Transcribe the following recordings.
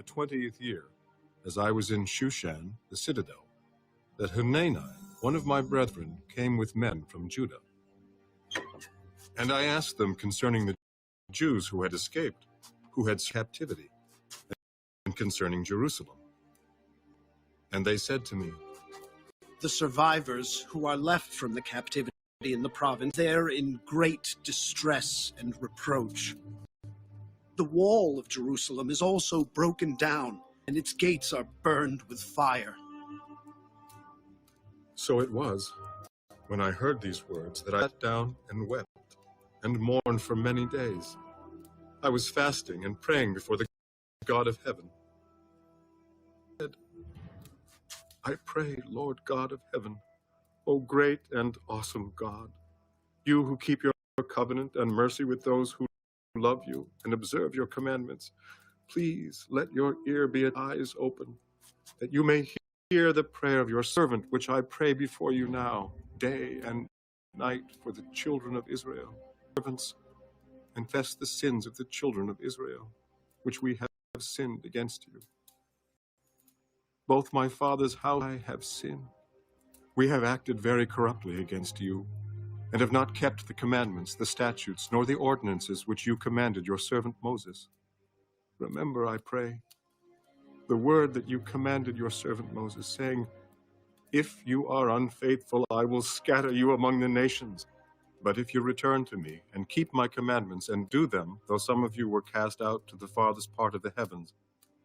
the 20th year, as I was in Shushan, the citadel, that Hanani, one of my brethren, came with men from Judah. And I asked them concerning the Jews who had escaped, who had captivity, and concerning Jerusalem. And they said to me, "The survivors who are left from the captivity in the province, they're in great distress and reproach. The wall of Jerusalem is also broken down, and its gates are burned with fire." So it was, when I heard these words, that I sat down and wept, and mourned for many days. I was fasting and praying before the God of heaven. I said, I pray, Lord God of heaven, O great and awesome God, you who keep your covenant and mercy with those who love you and observe your commandments, please let your ear be and eyes open, that you may hear the prayer of your servant, which I pray before you now, day and night, for the children of Israel. Servants, confess the sins of the children of Israel, which we have sinned against you. Both my father's house and I have sinned. We have acted very corruptly against you, and have not kept the commandments, the statutes, nor the ordinances which you commanded your servant Moses. Remember, I pray, the word that you commanded your servant Moses, saying, if you are unfaithful, I will scatter you among the nations. But if you return to me and keep my commandments and do them, though some of you were cast out to the farthest part of the heavens,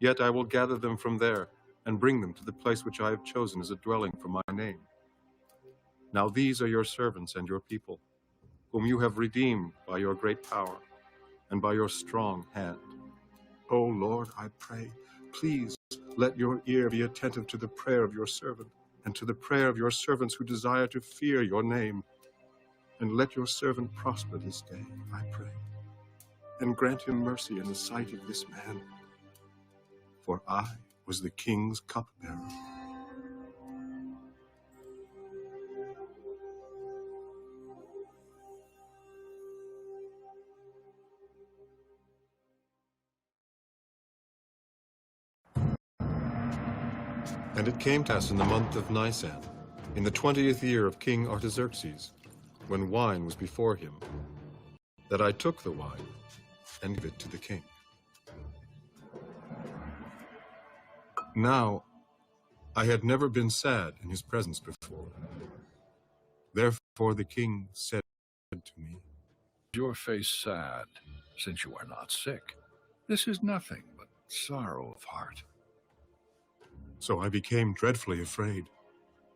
yet I will gather them from there and bring them to the place which I have chosen as a dwelling for my name. Now these are your servants and your people, whom you have redeemed by your great power and by your strong hand. O Lord, I pray, please let your ear be attentive to the prayer of your servant and to the prayer of your servants who desire to fear your name. And let your servant prosper this day, I pray, and grant him mercy in the sight of this man. For I was the king's cupbearer. And it came to pass in the month of Nisan, in the 20th year of King Artaxerxes, when wine was before him, that I took the wine and gave it to the king. Now, I had never been sad in his presence before. Therefore the king said to me, Your face sad, since you are not sick. This is nothing but sorrow of heart. So I became dreadfully afraid,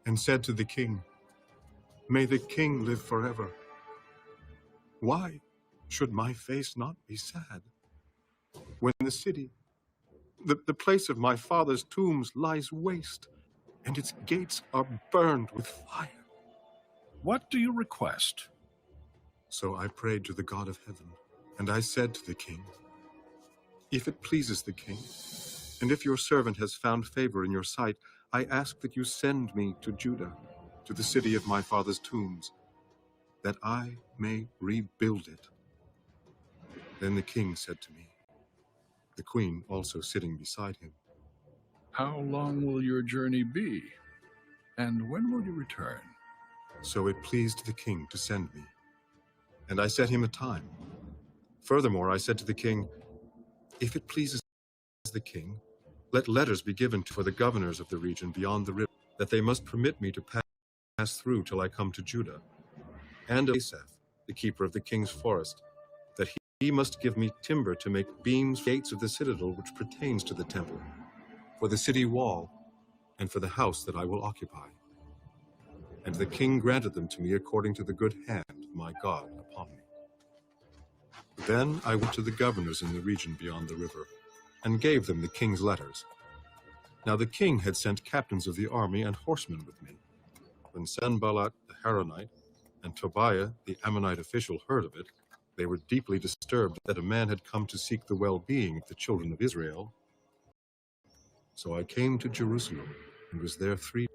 and said to the king, May the king live forever. Why should my face not be sad, when the city, the place of my father's tombs, lies waste, and its gates are burned with fire? What do you request? So I prayed to the God of heaven, and I said to the king, If it pleases the king, and if your servant has found favor in your sight, I ask that you send me to Judah, to the city of my father's tombs, that I may rebuild it. Then the king said to me, the queen also sitting beside him, How long will your journey be, and when will you return? So it pleased the king to send me, and I set him a time. Furthermore, I said to the king, If it pleases the king, let letters be given for the governors of the region beyond the river, that they must permit me to pass through till I come to Judah, and of Asaph, the keeper of the king's forest, that he must give me timber to make beams, gates of the citadel which pertains to the temple, for the city wall, and for the house that I will occupy. And the king granted them to me according to the good hand of my God upon me. Then I went to the governors in the region beyond the river, and gave them the king's letters. Now the king had sent captains of the army and horsemen with me. When Sanballat the Haronite and Tobiah the Ammonite official heard of it, they were deeply disturbed that a man had come to seek the well-being of the children of Israel. So I came to Jerusalem and was there 3 days.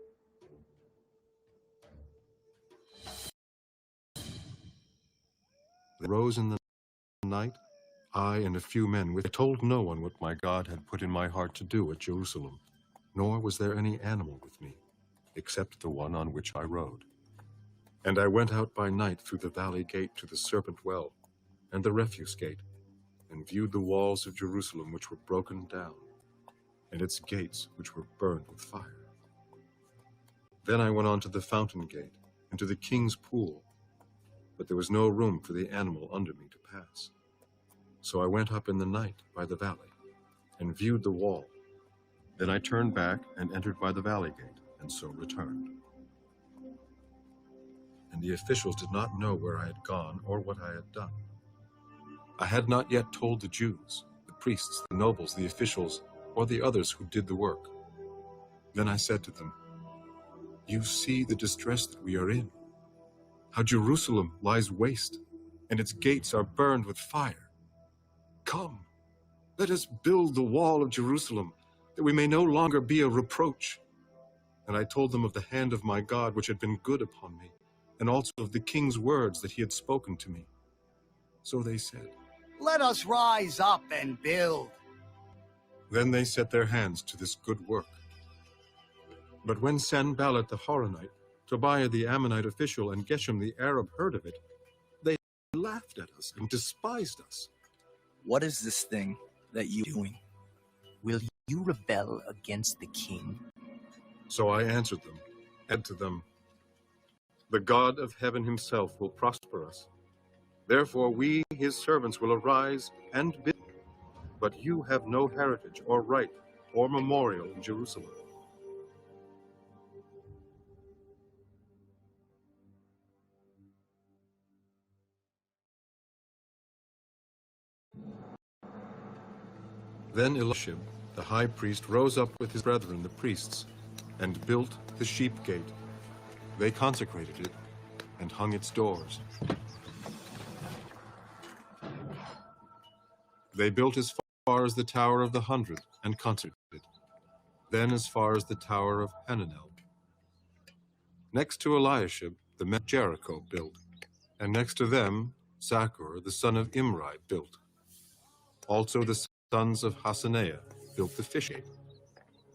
I rose in the night, I and a few men with me told no one what my God had put in my heart to do at Jerusalem, nor was there any animal with me, except the one on which I rode. And I went out by night through the valley gate to the serpent well, and the refuse gate, and viewed the walls of Jerusalem which were broken down, and its gates which were burned with fire. Then I went on to the fountain gate, and to the king's pool, but there was no room for the animal under me to pass. So I went up in the night by the valley, and viewed the wall. Then I turned back and entered by the valley gate, and so returned. And the officials did not know where I had gone or what I had done. I had not yet told the Jews, the priests, the nobles, the officials, or the others who did the work. Then I said to them, "You see the distress that we are in, how Jerusalem lies waste, and its gates are burned with fire. Come, let us build the wall of Jerusalem, that we may no longer be a reproach." And I told them of the hand of my God which had been good upon me, and also of the king's words that he had spoken to me. So they said, "Let us rise up and build." Then they set their hands to this good work. But when Sanballat the Horonite, Tobiah the Ammonite official, and Geshem the Arab heard of it, they laughed at us and despised us. "What is this thing that you are doing? Will you rebel against the king?" So I answered them, and to them, "The God of heaven himself will prosper us. Therefore we, his servants, will arise and build. But you have no heritage or right or memorial in Jerusalem." Then Eliashib, the high priest, rose up with his brethren, the priests, and built the sheep gate. They consecrated it and hung its doors. They built as far as the Tower of the 100 and consecrated it, then as far as the Tower of Hananel. Next to Eliashib, the men of Jericho built, and next to them Zaccur, the son of Imri, built. Also the sons of Hasaneah built the fish gate.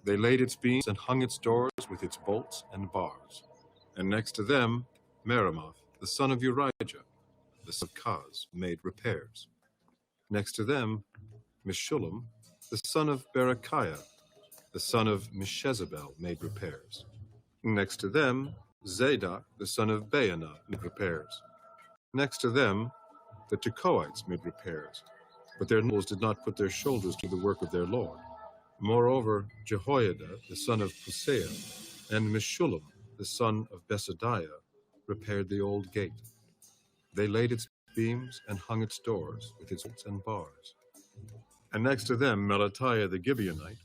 They laid its beams and hung its doors with its bolts and bars. And next to them, Meremoth, the son of Urijah, the son of Kaz, made repairs. Next to them, Meshullam, the son of Berechiah, the son of Meshezabel, made repairs. Next to them, Zadok, the son of Baanah, made repairs. Next to them, the Tekoites made repairs, but their nobles did not put their shoulders to the work of their Lord. Moreover, Jehoiada, the son of Hosea, and Meshullam, the son of Besadiah, repaired the old gate. They laid its beams and hung its doors with its bolts and bars. And next to them, Melatiah the Gibeonite,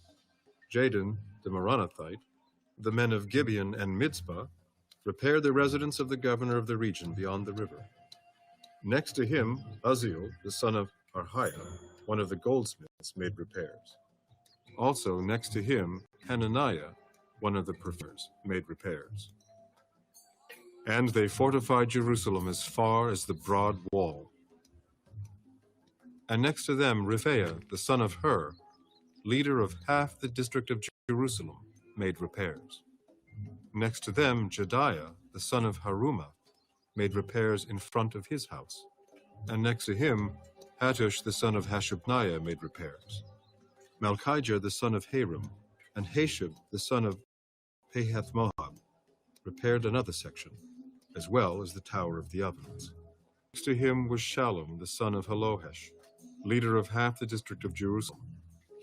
Jadon the Meronothite, the men of Gibeon and Mizpah, repaired the residence of the governor of the region beyond the river. Next to him, Uzziel, the son of Harhiah, one of the goldsmiths, made repairs. Also, next to him, Hananiah, one of the professors, made repairs. And they fortified Jerusalem as far as the broad wall. And next to them, Rephaiah, the son of Hur, leader of half the district of Jerusalem, made repairs. Next to them, Jediah, the son of Harumah, made repairs in front of his house. And next to him, Hattush, the son of Hashabniah, made repairs. Malchijah, the son of Harim, and Hashab, the son of Pahath-Moab, repaired another section, as well as the Tower of the Ovens. Next to him was Shallum, the son of Halohesh, leader of half the district of Jerusalem.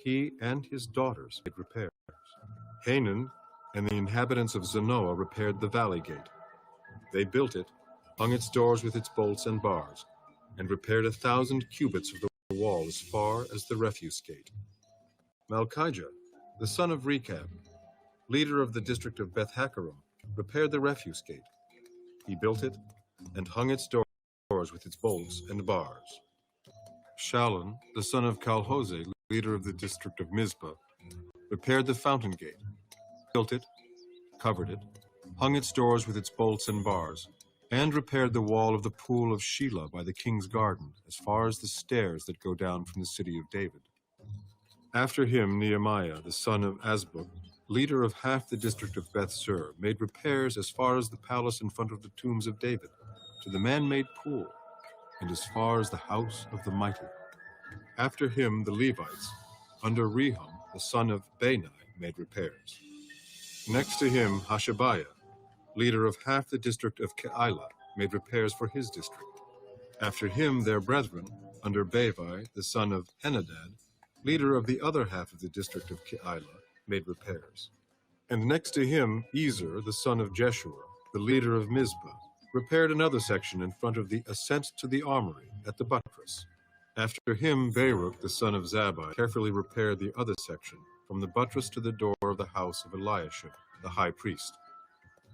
He and his daughters made repairs. Hanan and the inhabitants of Zanoah repaired the valley gate. They built it, hung its doors with its bolts and bars, and repaired 1,000 cubits of the wall as far as the refuse gate. Malchijah, the son of Rechab, leader of the district of Beth-Hakkerem, repaired the refuse gate. He built it and hung its doors with its bolts and bars. Shallun, the son of Calhose, leader of the district of Mizpah, repaired the fountain gate, built it, covered it, hung its doors with its bolts and bars, and repaired the wall of the pool of Shelah by the king's garden, as far as the stairs that go down from the city of David. After him, Nehemiah, the son of Azbuk, leader of half the district of Beth-sur, made repairs as far as the palace in front of the tombs of David, to the man-made pool, and as far as the house of the mighty. After him, the Levites, under Rehum, the son of Bani, made repairs. Next to him, Hashabiah, leader of half the district of Keilah, made repairs for his district. After him, their brethren, under Bavai, the son of Henadad, leader of the other half of the district of Keilah, made repairs. And next to him, Ezer, the son of Jeshua, the leader of Mizpah, repaired another section in front of the ascent to the armory at the buttress. After him, Baruch, the son of Zabbai, carefully repaired the other section, from the buttress to the door of the house of Eliashib, the high priest.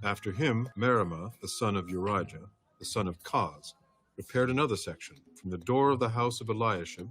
After him, Meremoth, the son of Urijah, the son of Koz, repaired another section, from the door of the house of Eliashib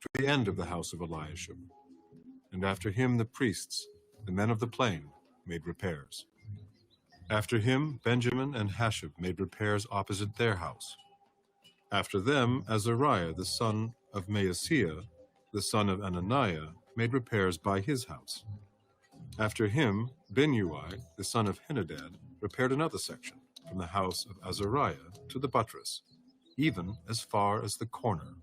to the end of the house of Eliashib. And after him the priests, the men of the plain, made repairs. After him Benjamin and Hashab made repairs opposite their house. After them Azariah the son of Maaseiah, the son of Ananiah, made repairs by his house. After him Binnui, the son of Henadad, repaired another section, from the house of Azariah to the buttress, even as far as the corner.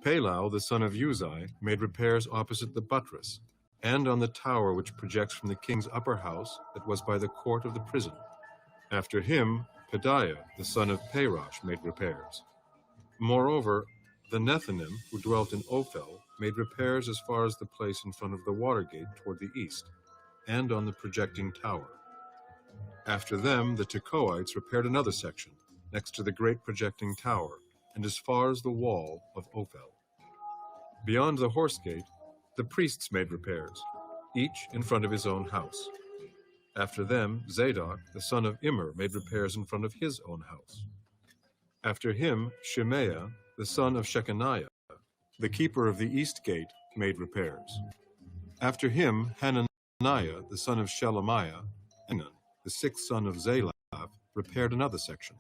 Palal, the son of Uzai, made repairs opposite the buttress, and on the tower which projects from the king's upper house that was by the court of the prison. After him, Pedaiah, the son of Parosh, made repairs. Moreover, the Nethinim, who dwelt in Ophel, made repairs as far as the place in front of the water gate toward the east, and on the projecting tower. After them, the Tekoites repaired another section, next to the great projecting tower, and as far as the wall of Ophel. Beyond the horse gate, the priests made repairs, each in front of his own house. After them, Zadok, the son of Immer, made repairs in front of his own house. After him, Shemaiah, the son of Shechaniah, the keeper of the east gate, made repairs. After him, Hananiah, the son of Shelemiah, Enan, the sixth son of Zalaph, repaired another section.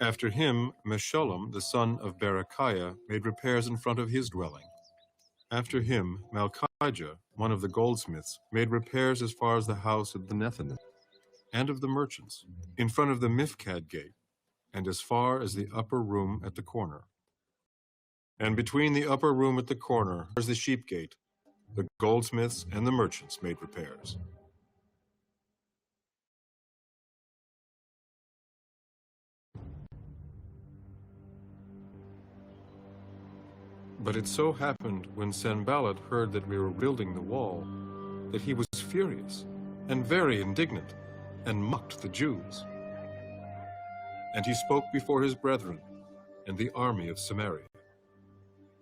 After him, Meshullam, the son of Berechiah, made repairs in front of his dwelling. After him, Malchijah, one of the goldsmiths, made repairs as far as the house of the Nethinim, and of the merchants, in front of the Mifkad gate, and as far as the upper room at the corner. And between the upper room at the corner was the sheep gate. The goldsmiths and the merchants made repairs. But it so happened, when Sanballat heard that we were building the wall, that he was furious and very indignant, and mocked the Jews. And he spoke before his brethren and the army of Samaria.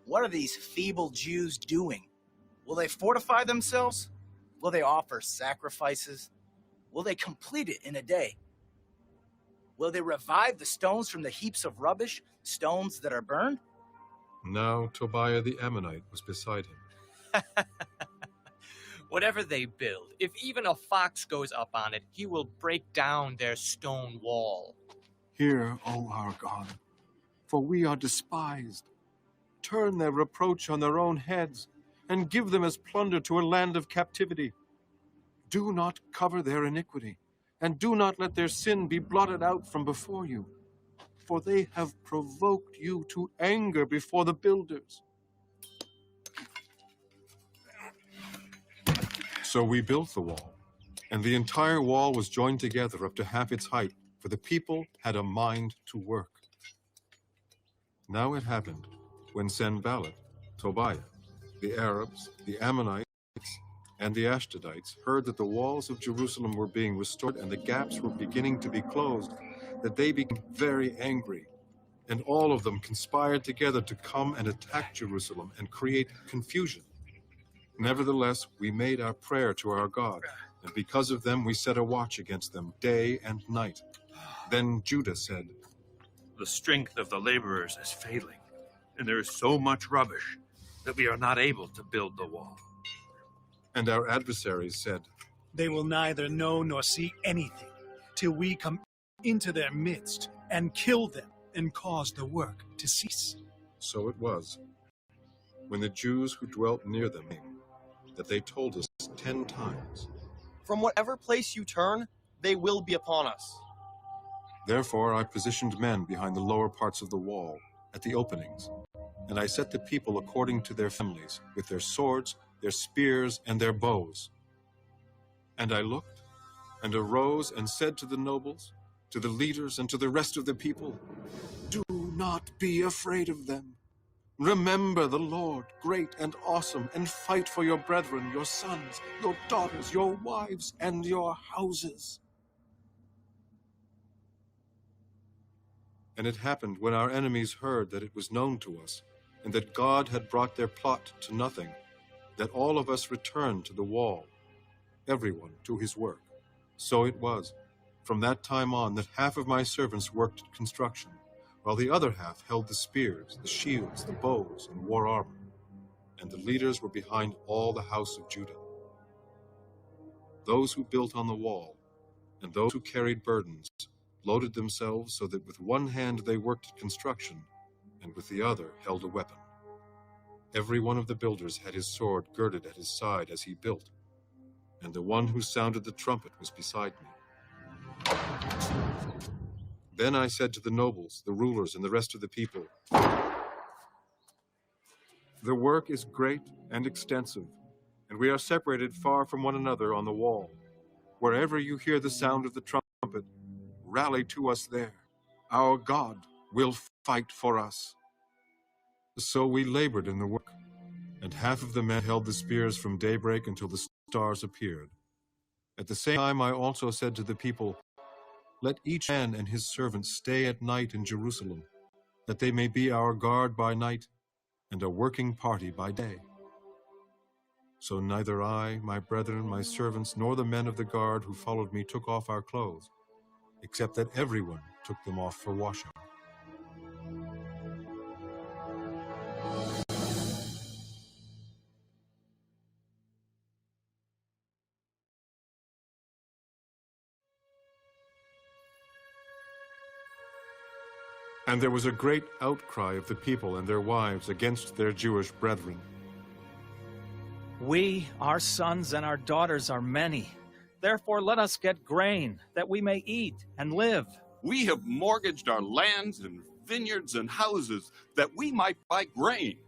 What are these feeble Jews doing? Will they fortify themselves? Will they offer sacrifices? Will they complete it in a day? Will they revive the stones from the heaps of rubbish, stones that are burned? Now Tobiah the Ammonite was beside him. Whatever they build, if even a fox goes up on it, he will break down their stone wall. Hear, O our God, for we are despised. Turn their reproach on their own heads, and give them as plunder to a land of captivity. Do not cover their iniquity, and do not let their sin be blotted out from before you. For they have provoked you to anger before the builders. So we built the wall, and the entire wall was joined together up to half its height, for the people had a mind to work. Now it happened, when Sanballat, Tobiah, the Arabs, the Ammonites, and the Ashdodites heard that the walls of Jerusalem were being restored and the gaps were beginning to be closed, that they became very angry, and all of them conspired together to come and attack Jerusalem and create confusion. Nevertheless, we made our prayer to our God, and because of them we set a watch against them day and night. Then Judah said, The strength of the laborers is failing, and there is so much rubbish that we are not able to build the wall. and our adversaries said, They will neither know nor see anything till we come into their midst and kill them and cause the work to cease. So it was, when the Jews who dwelt near them came, that they told us 10 times, From whatever place you turn, they will be upon us. Therefore I positioned men behind the lower parts of the wall, at the openings, and I set the people according to their families, with their swords, their spears, and their bows. And I looked, and arose, and said to the nobles, to the leaders, and to the rest of the people, Do not be afraid of them. Remember the Lord, great and awesome, and fight for your brethren, your sons, your daughters, your wives, and your houses. And it happened when our enemies heard that it was known to us, and that God had brought their plot to nothing, that all of us returned to the wall, everyone to his work. So it was, from that time on, that half of my servants worked at construction, while the other half held the spears, the shields, the bows, and wore armor. And the leaders were behind all the house of Judah. Those who built on the wall, and those who carried burdens, loaded themselves so that with one hand they worked at construction, and with the other held a weapon. Every one of the builders had his sword girded at his side as he built, and the one who sounded the trumpet was beside me. Then I said to the nobles, the rulers, and the rest of the people, The work is great and extensive, and we are separated far from one another on the wall. Wherever you hear the sound of the trumpet, rally to us there. Our God will fight for us. So we labored in the work, and half of the men held the spears from daybreak until the stars appeared. At the same time I also said to the people, Let each man and his servant stay at night in Jerusalem, that they may be our guard by night and a working party by day. So neither I, my brethren, my servants, nor the men of the guard who followed me took off our clothes, except that everyone took them off for washing. And there was a great outcry of the people and their wives against their Jewish brethren. We, our sons and our daughters, are many. Therefore let us get grain, that we may eat and live. We have mortgaged our lands and vineyards and houses, that we might buy grain,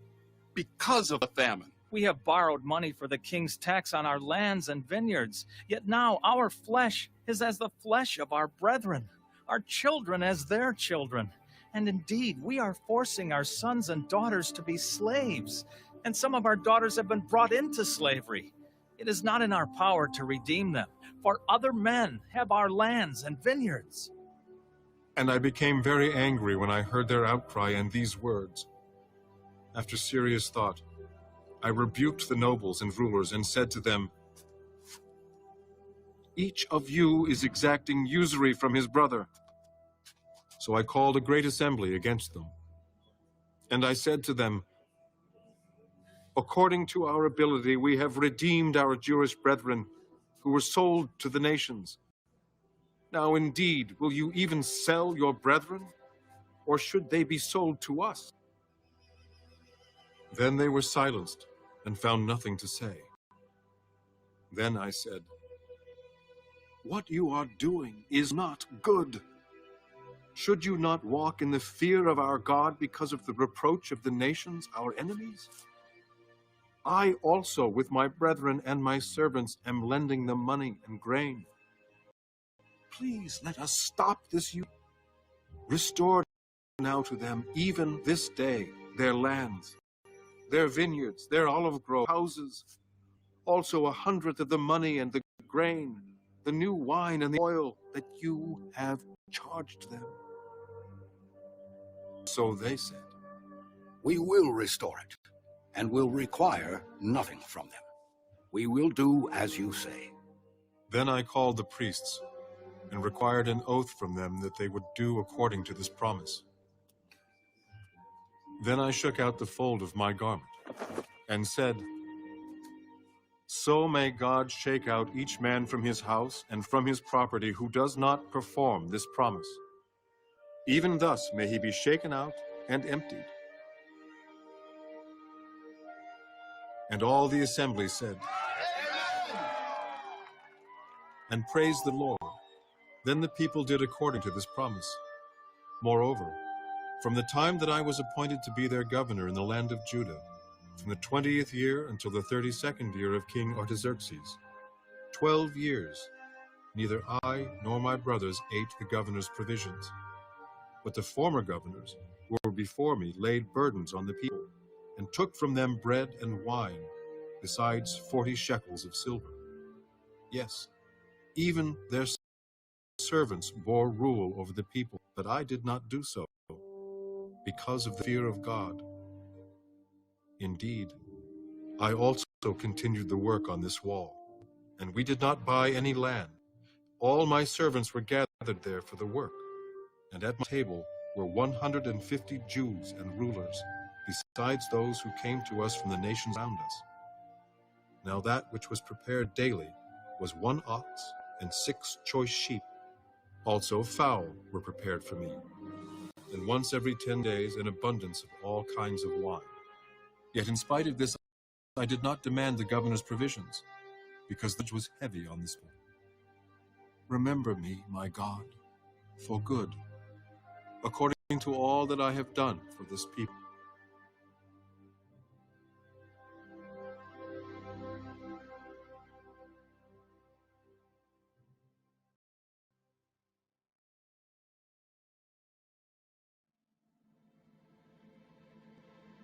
because of the famine. We have borrowed money for the king's tax on our lands and vineyards. Yet now our flesh is as the flesh of our brethren, our children as their children. And indeed, we are forcing our sons and daughters to be slaves, and some of our daughters have been brought into slavery. It is not in our power to redeem them, for other men have our lands and vineyards. And I became very angry when I heard their outcry and these words. After serious thought, I rebuked the nobles and rulers and said to them, Each of you is exacting usury from his brother. So I called a great assembly against them. And I said to them, According to our ability, we have redeemed our Jewish brethren who were sold to the nations. Now indeed, will you even sell your brethren, or should they be sold to us? Then they were silenced and found nothing to say. Then I said, What you are doing is not good. Should you not walk in the fear of our God because of the reproach of the nations, our enemies? I also, with my brethren and my servants, am lending them money and grain. Please let us stop this use. Restore now to them, even this day, their lands, their vineyards, their olive grove, houses, also 100th of the money and the grain, the new wine and the oil that you have charged them. So they said, We will restore it, and will require nothing from them. We will do as you say. Then I called the priests and required an oath from them that they would do according to this promise. Then I shook out the fold of my garment and said, So may God shake out each man from his house and from his property who does not perform this promise. Even thus may he be shaken out and emptied. And all the assembly said, and praised the Lord. Then the people did according to this promise. Moreover, from the time that I was appointed to be their governor in the land of Judah, from the 20th year until the 32nd year of King Artaxerxes, 12 years, neither I nor my brothers ate the governor's provisions. But the former governors who were before me laid burdens on the people, and took from them bread and wine, besides 40 shekels of silver. Yes, even their servants bore rule over the people, but I did not do so, because of the fear of God. Indeed, I also continued the work on this wall, and we did not buy any land. All my servants were gathered there for the work, and at my table were 150 Jews and rulers, besides those who came to us from the nations around us. Now that which was prepared daily was 1 ox and 6 choice sheep. Also fowl were prepared for me, and once every 10 days an abundance of all kinds of wine. Yet in spite of this, I did not demand the governor's provisions, because the judge was heavy on this one. Remember me, my God, for good, according to all that I have done for this people.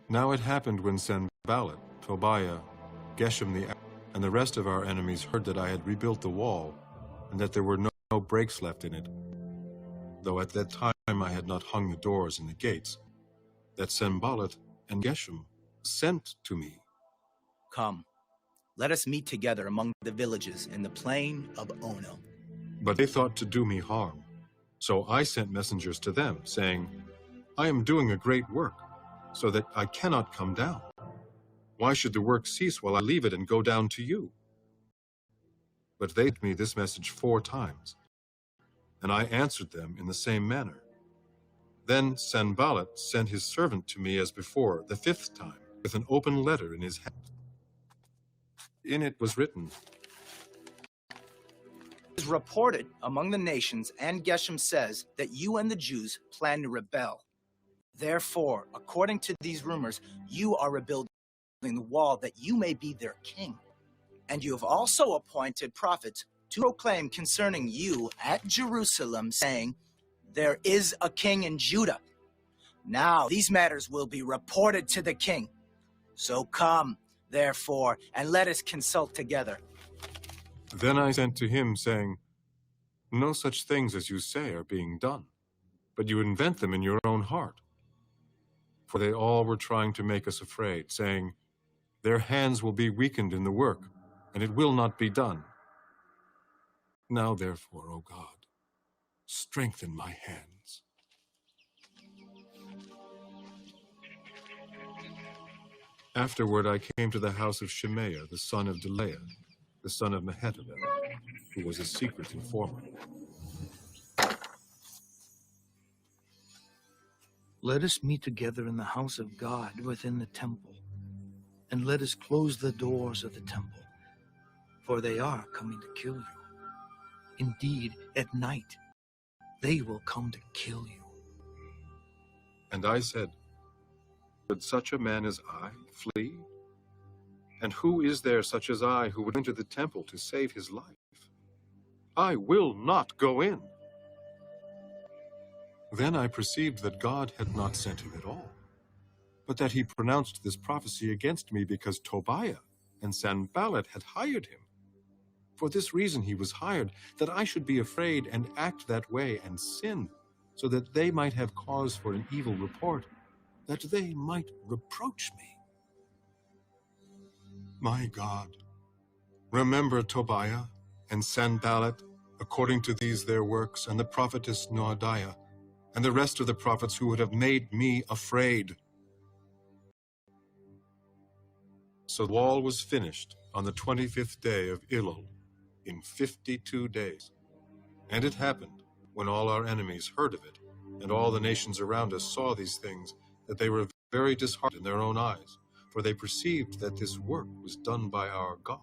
Now it happened when Sanballat, Tobiah, Geshem and the rest of our enemies heard that I had rebuilt the wall, and that there were no breaks left in it, though at that time I had not hung the doors and the gates, that Sanballat and Geshem sent to me. Come, let us meet together among the villages in the plain of Ono. But they thought to do me harm. So I sent messengers to them, saying, I am doing a great work, so that I cannot come down. Why should the work cease while I leave it and go down to you? But they sent me this message 4 times, and I answered them in the same manner. Then Sanballat sent his servant to me as before, the 5th time, with an open letter in his hand. In it was written, It is reported among the nations, and Geshem says that you and the Jews plan to rebel. Therefore, according to these rumors, you are rebuilding the wall that you may be their king. And you have also appointed prophets to proclaim concerning you at Jerusalem, saying, There is a king in Judah. Now these matters will be reported to the king. So come, therefore, and let us consult together. Then I sent to him, saying, No such things as you say are being done, but you invent them in your own heart. For they all were trying to make us afraid, saying, Their hands will be weakened in the work, and it will not be done. Now therefore, O God, strengthen my hands. Afterward I came to the house of Shemaiah, the son of Delaiah, the son of Mehetabel, who was a secret informer. Let us meet together in the house of God within the temple, and let us close the doors of the temple, for they are coming to kill you. Indeed, at night they will come to kill you. And I said, Would such a man as I flee? And who is there such as I who would enter the temple to save his life? I will not go in. Then I perceived that God had not sent him at all, but that he pronounced this prophecy against me because Tobiah and Sanballat had hired him. For this reason he was hired, that I should be afraid and act that way and sin, so that they might have cause for an evil report, that they might reproach me. My God, remember Tobiah and Sanballat, according to these their works, and the prophetess Noadiah, and the rest of the prophets who would have made me afraid. So the wall was finished on the 25th day of Elul, in 52 days. And it happened, when all our enemies heard of it, and all the nations around us saw these things, that they were very disheartened in their own eyes, for they perceived that this work was done by our God.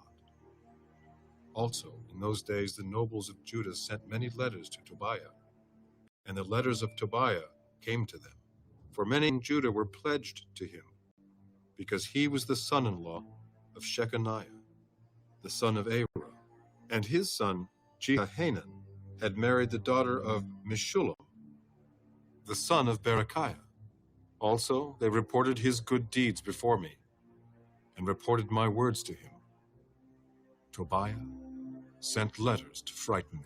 Also, in those days the nobles of Judah sent many letters to Tobiah, and the letters of Tobiah came to them, for many in Judah were pledged to him, because he was the son-in-law of Shechaniah, the son of Arah, and his son Jehohanan had married the daughter of Meshullam, the son of Berechiah. Also, they reported his good deeds before me, and reported my words to him. Tobiah sent letters to frighten me.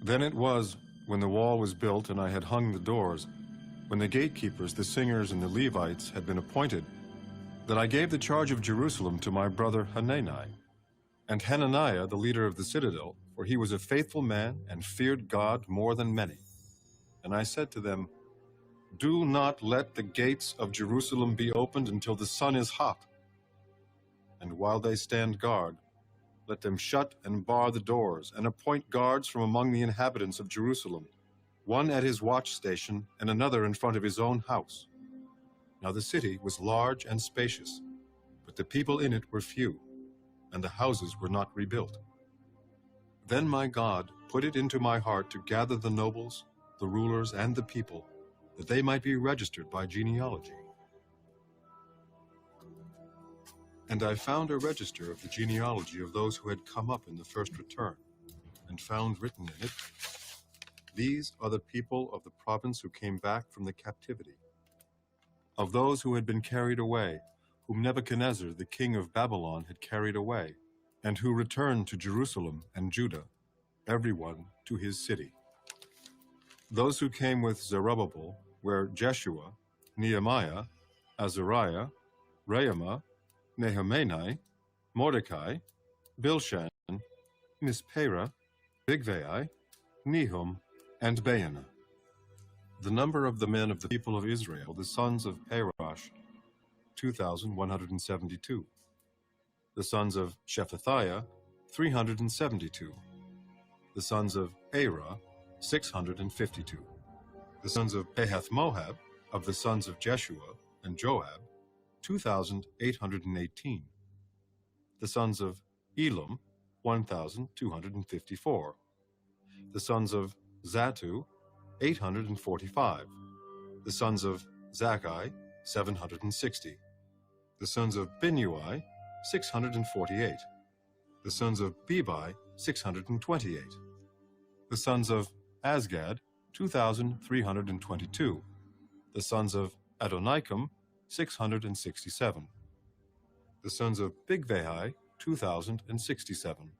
Then it was, when the wall was built and I had hung the doors, when the gatekeepers, the singers, and the Levites had been appointed, that I gave the charge of Jerusalem to my brother Hanani, and Hananiah, the leader of the citadel, for he was a faithful man and feared God more than many. And I said to them, do not let the gates of Jerusalem be opened until the sun is hot. And while they stand guard, let them shut and bar the doors, and appoint guards from among the inhabitants of Jerusalem, one at his watch station and another in front of his own house. Now the city was large and spacious, but the people in it were few, and the houses were not rebuilt. Then my God put it into my heart to gather the nobles, the rulers, and the people, that they might be registered by genealogy. And I found a register of the genealogy of those who had come up in the first return, and found written in it, these are the people of the province who came back from the captivity, of those who had been carried away, whom Nebuchadnezzar the king of Babylon had carried away, and who returned to Jerusalem and Judah, every one to his city. Those who came with Zerubbabel were Jeshua, Nehemiah, Azariah, Raamah, Nehemiah, Mordecai, Bilshan, Mispera, Bigvai, Nehum, and Baanah. The number of the men of the people of Israel, the sons of Parosh, 2,172. The sons of Shephatiah, 372. The sons of Arah, 652. The sons of Pahath-Moab, of the sons of Jeshua and Joab, 2,818. The sons of Elam, 1,254. The sons of Zatu, 845. The sons of Zakkai, 760. The sons of Binnui, 648. The sons of Bebai, 628. The sons of Azgad, 2,322. The sons of Adonikam, 667. The sons of Bigvai, 2,067.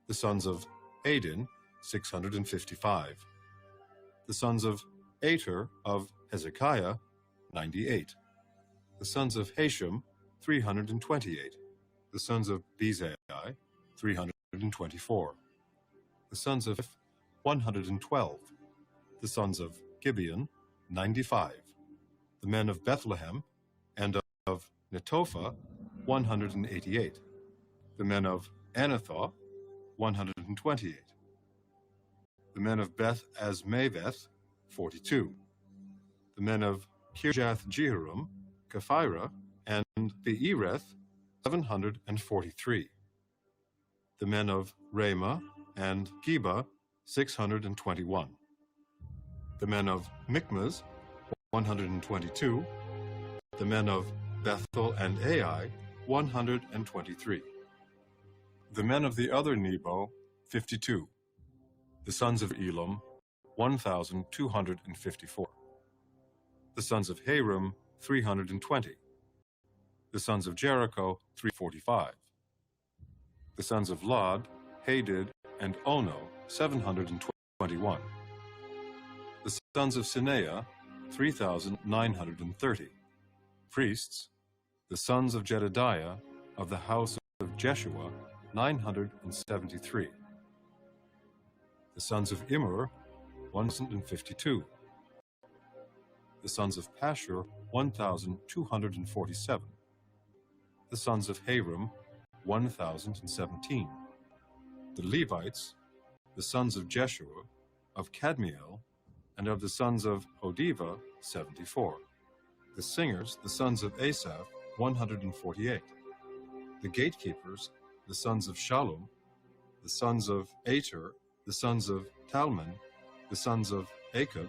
The sons of Adin, 655. The sons of Ater of Hezekiah, 98. The sons of Hashem, 328. The sons of Bezai, 324. The sons of 112. The sons of Gibeon, 95. The men of Bethlehem and of Netophah, 188. The men of Anathoth, 128. The men of Beth Azmaveth, 42. The men of Kirjath-Jehoram, Kephirah, and Beereth, 743. The men of Ramah and Geba, 621. The men of Michmas, 122. The men of Bethel and Ai, 123. The men of the other Nebo, 52. The sons of Elam, 1,254. The sons of Harim, 320. The sons of Jericho, 345. The sons of Lod, Hadid, and Ono, 721. The sons of Sineah, 3,930. Priests, the sons of Jedediah, of the house of Jeshua, 973. The sons of Immer, 1,052. The sons of Pashur, 1,247. The sons of Harim, 1,017. The Levites, the sons of Jeshua, of Kadmiel, and of the sons of Hodiva, 74. The singers, the sons of Asaph, 148. The gatekeepers, the sons of Shallum, the sons of Ater, the sons of Talmon, the sons of Akab,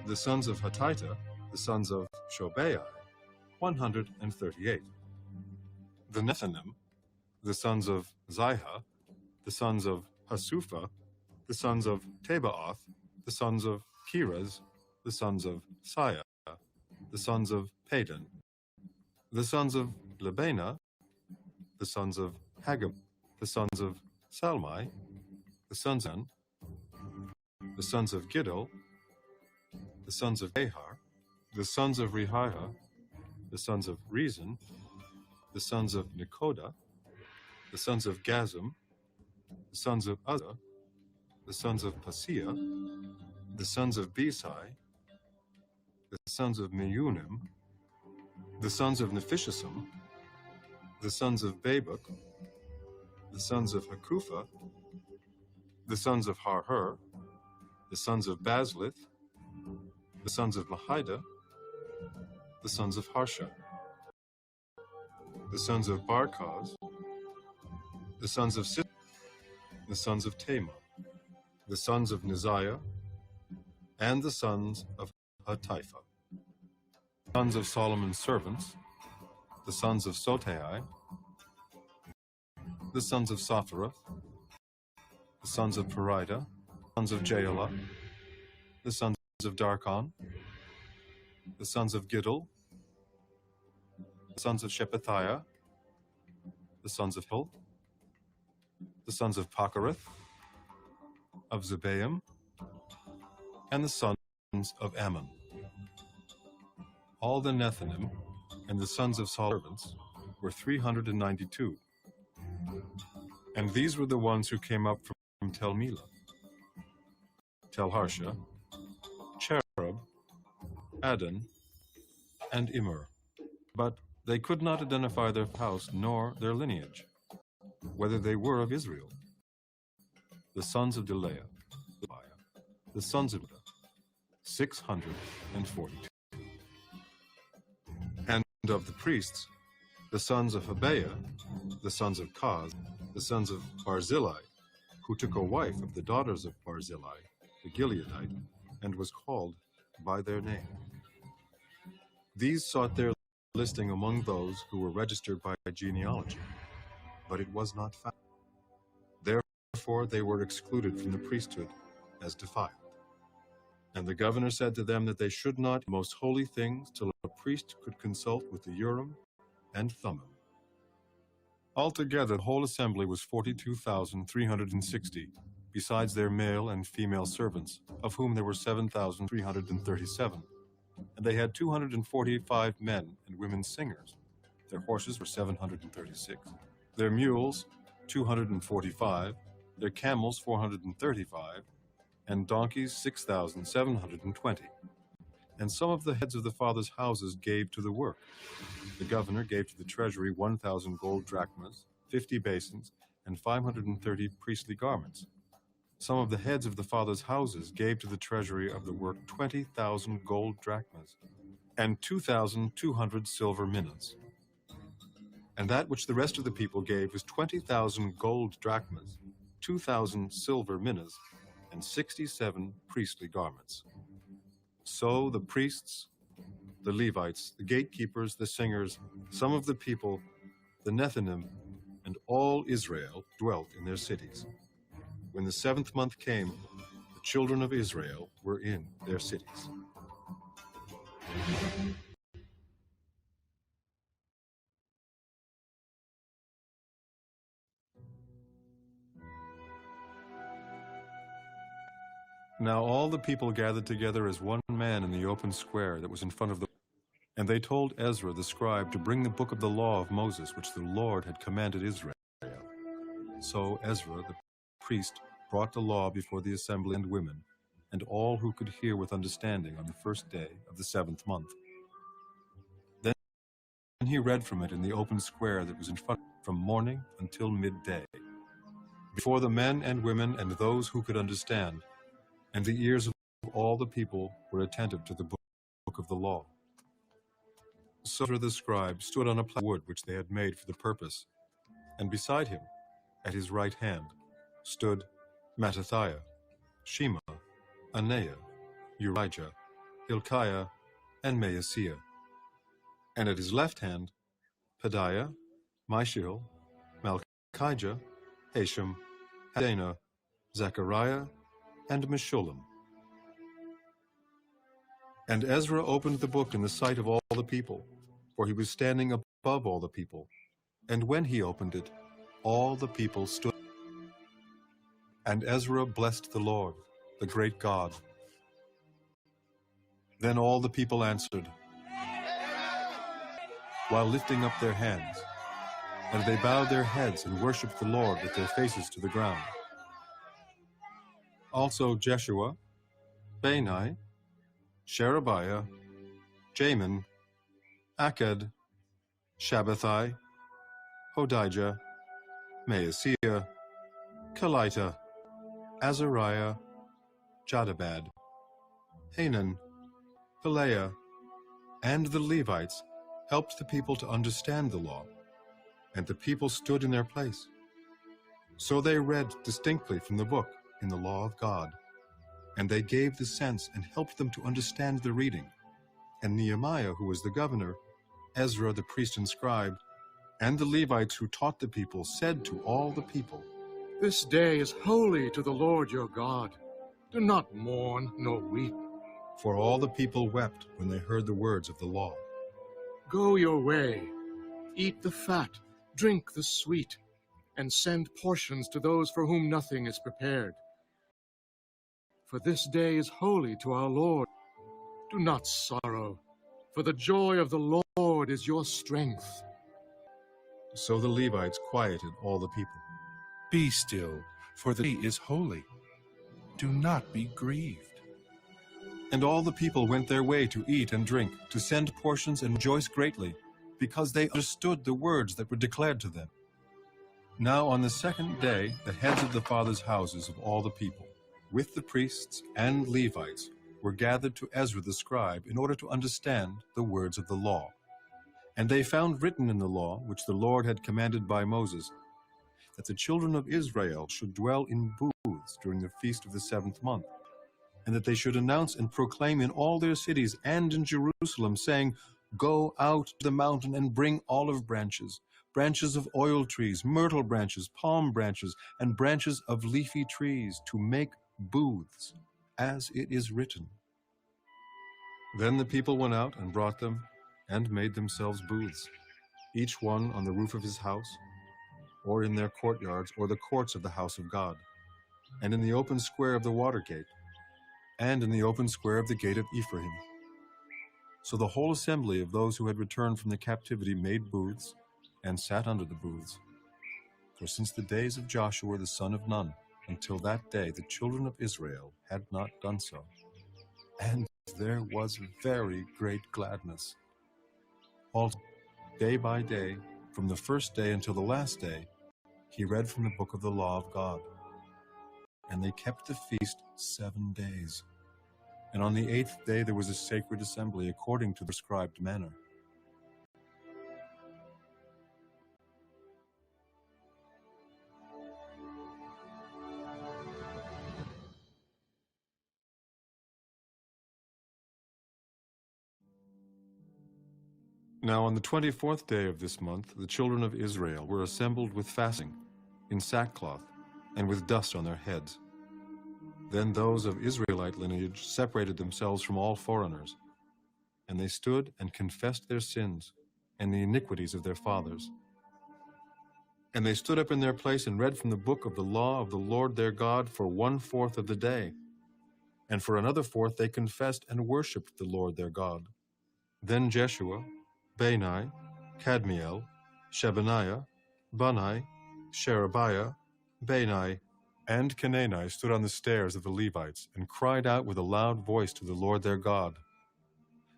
the sons of Hatita, the sons of Shobai, 138. The Nethanim, the sons of Ziha, the sons of Hasupha, the sons of Tabaoth, the sons of Kiraz, the sons of Siah, the sons of Padan, the sons of Lebana, the sons of Hagab, the sons of Salmai, the sons of the sons of Giddel, the sons of Ahar, the sons of Rehiah, the sons of Rezin, the sons of Nekoda, the sons of Gazam, the sons of Uzzah, the sons of Paseah, the sons of Besai, the sons of Meunim, the sons of Nephishasim, the sons of Babuk, the sons of Hakupha, the sons of Harhur, the sons of Bazlith, the sons of Mahida, the sons of Harsha, the sons of Barkaz, the sons of Sit, the sons of Tamar, the sons of Neziah, and the sons of Hatipha, the sons of Solomon's servants, the sons of Sotai, the sons of Sophereth, the sons of Perida, the sons of Jaala, the sons of Darkon, the sons of Giddel, the sons of Shephatiah, the sons of Hil, the sons of Pachereth, of Zebaim, and the sons of Ammon. All the Nethanim and the sons of Saul's servants were 392. And these were the ones who came up from Tel Melah, Tel Harsha, Cherub, Adon, and Immer. But they could not identify their house nor their lineage, whether they were of Israel. The sons of Delaiah, the sons of Judah, 642. And of the priests, the sons of Habiah, the sons of Kaz, the sons of Barzillai, who took a wife of the daughters of Barzillai, the Gileadite, and was called by their name. These sought their listing among those who were registered by genealogy, but it was not found. Therefore they were excluded from the priesthood as defiled. And the governor said to them that they should not eat most holy things till a priest could consult with the Urim and Thummim. Altogether, the whole assembly was 42,360, besides their male and female servants, of whom there were 7,337. And they had 245 men and women singers. Their horses were 736. Their mules, 245. Their camels, 435. And donkeys, 6,720. And some of the heads of the fathers' houses gave to the work. The governor gave to the treasury 1,000 gold drachmas, 50 basins, and 530 priestly garments. Some of the heads of the fathers' houses gave to the treasury of the work 20,000 gold drachmas, and 2,200 silver minas. And that which the rest of the people gave was 20,000 gold drachmas, 2,000 silver minas, and 67 priestly garments. So the priests, the Levites, the gatekeepers, the singers, some of the people, the Nethinim, and all Israel dwelt in their cities. When the 7th month came, the children of Israel were in their cities. Now all the people gathered together as one man in the open square that was in front of the... And they told Ezra the scribe to bring the book of the law of Moses, which the Lord had commanded Israel. So Ezra the priest brought the law before the assembly and women, and all who could hear with understanding on the first day of the 7th month. Then he read from it in the open square that was in front from morning until midday, before the men and women and those who could understand, and the ears of all the people were attentive to the book of the law. So Ezra the scribe stood on a plaque of wood which they had made for the purpose, and beside him, at his right hand, stood Mattithiah, Shema, Anaiah, Urijah, Hilkiah, and Maaseiah. And at his left hand, Pedaiah, Mishael, Malchijah, Hashem, Hadana, Zechariah, and Meshullam. And Ezra opened the book in the sight of all the people, for he was standing above all the people. And when he opened it, all the people stood. And Ezra blessed the Lord, the great God. Then all the people answered, while lifting up their hands, and they bowed their heads and worshipped the Lord with their faces to the ground. Also Jeshua, Bani, Sherebiah, Jamin, Aked, Shabbathai, Hodijah, Maaseiah, Kelita, Azariah, Jadabad, Hanan, Pelaiah, and the Levites helped the people to understand the law, and the people stood in their place. So they read distinctly from the book in the law of God, and they gave the sense and helped them to understand the reading. And Nehemiah, who was the governor, Ezra the priest and scribe, and the Levites who taught the people said to all the people, This day is holy to the Lord your God. Do not mourn nor weep. For all the people wept when they heard the words of the law. Go your way, eat the fat, drink the sweet, and send portions to those for whom nothing is prepared. For this day is holy to our Lord. Do not sorrow, for the joy of the Lord is your strength. So the Levites quieted all the people. Be still, for the day is holy. Do not be grieved. And all the people went their way to eat and drink, to send portions and rejoice greatly, because they understood the words that were declared to them. Now on the 2nd day, the heads of the fathers' houses of all the people, with the priests and Levites, were gathered to Ezra the scribe in order to understand the words of the law. And they found written in the law, which the Lord had commanded by Moses, that the children of Israel should dwell in booths during the feast of the 7th month, and that they should announce and proclaim in all their cities and in Jerusalem, saying, Go out to the mountain and bring olive branches, branches of oil trees, myrtle branches, palm branches, and branches of leafy trees, to make booths, as it is written. Then the people went out and brought them, and made themselves booths, each one on the roof of his house, or in their courtyards, or the courts of the house of God, and in the open square of the water gate, and in the open square of the gate of Ephraim. So the whole assembly of those who had returned from the captivity made booths, and sat under the booths. For since the days of Joshua the son of Nun, until that day the children of Israel had not done so. And there was very great gladness. Also, day by day, from the first day until the last day, he read from the book of the law of God. And they kept the feast 7 days. And on the 8th day there was a sacred assembly according to the prescribed manner. Now on the 24th day of this month, the children of Israel were assembled with fasting, in sackcloth, and with dust on their heads. Then those of Israelite lineage separated themselves from all foreigners, and they stood and confessed their sins and the iniquities of their fathers. And they stood up in their place and read from the book of the law of the Lord their God for 1/4 of the day. And for another fourth they confessed and worshipped the Lord their God. Then Jeshua, Bani, Kadmiel, Shebaniah, Bunni, Sherebiah, Bani, and Canaani stood on the stairs of the Levites and cried out with a loud voice to the Lord their God.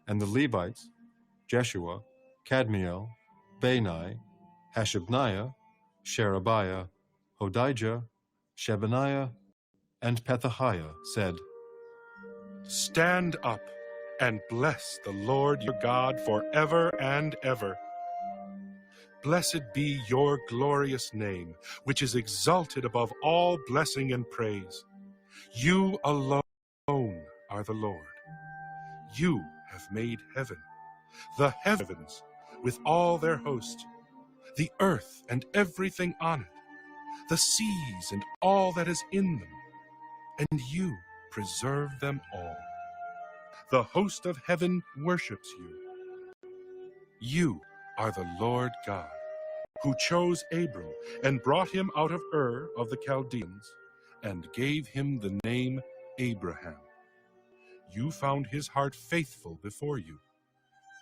And the Levites, Jeshua, Kadmiel, Bani, Hashabniah, Sherebiah, Hodijah, Shebaniah, and Pethahiah said, Stand up and bless the Lord your God forever and ever. Blessed be your glorious name, which is exalted above all blessing and praise. You alone are the Lord. You have made heaven, the heavens with all their host, the earth and everything on it, the seas and all that is in them, and you preserve them all. The host of heaven worships you. You are the Lord God, who chose Abram and brought him out of Ur of the Chaldeans and gave him the name Abraham. You found his heart faithful before you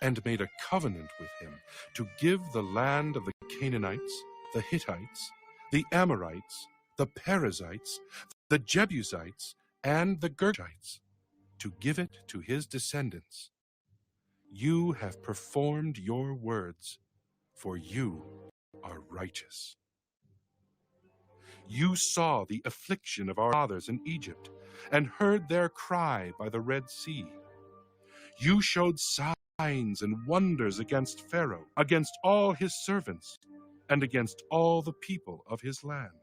and made a covenant with him to give the land of the Canaanites, the Hittites, the Amorites, the Perizzites, the Jebusites, and the Girgashites, to give it to his descendants. You have performed your words, for you are righteous. You saw the affliction of our fathers in Egypt, and heard their cry by the Red Sea. You showed signs and wonders against Pharaoh, against all his servants, and against all the people of his land.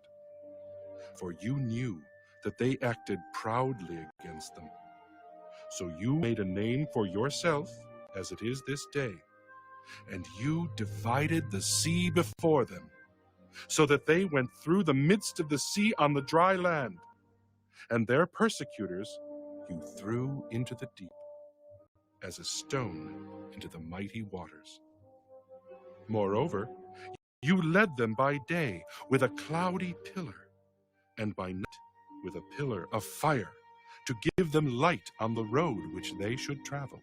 For you knew that they acted proudly against them. So you made a name for yourself, as it is this day, and you divided the sea before them, so that they went through the midst of the sea on the dry land, and their persecutors you threw into the deep, as a stone into the mighty waters. Moreover, you led them by day with a cloudy pillar, and by night with a pillar of fire, to give them light on the road which they should travel.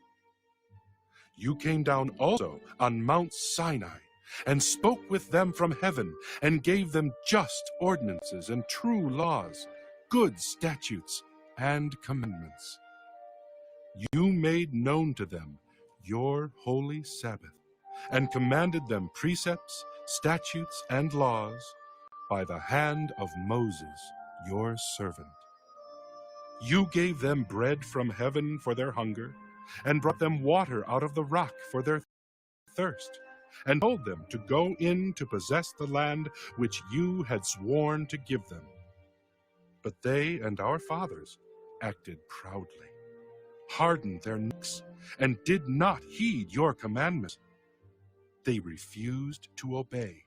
You came down also on Mount Sinai, and spoke with them from heaven, and gave them just ordinances and true laws, good statutes and commandments. You made known to them your holy Sabbath, and commanded them precepts, statutes, and laws by the hand of Moses, your servant. You gave them bread from heaven for their hunger, and brought them water out of the rock for their thirst, and told them to go in to possess the land which you had sworn to give them. But they and our fathers acted proudly, hardened their necks, and did not heed your commandments. They refused to obey,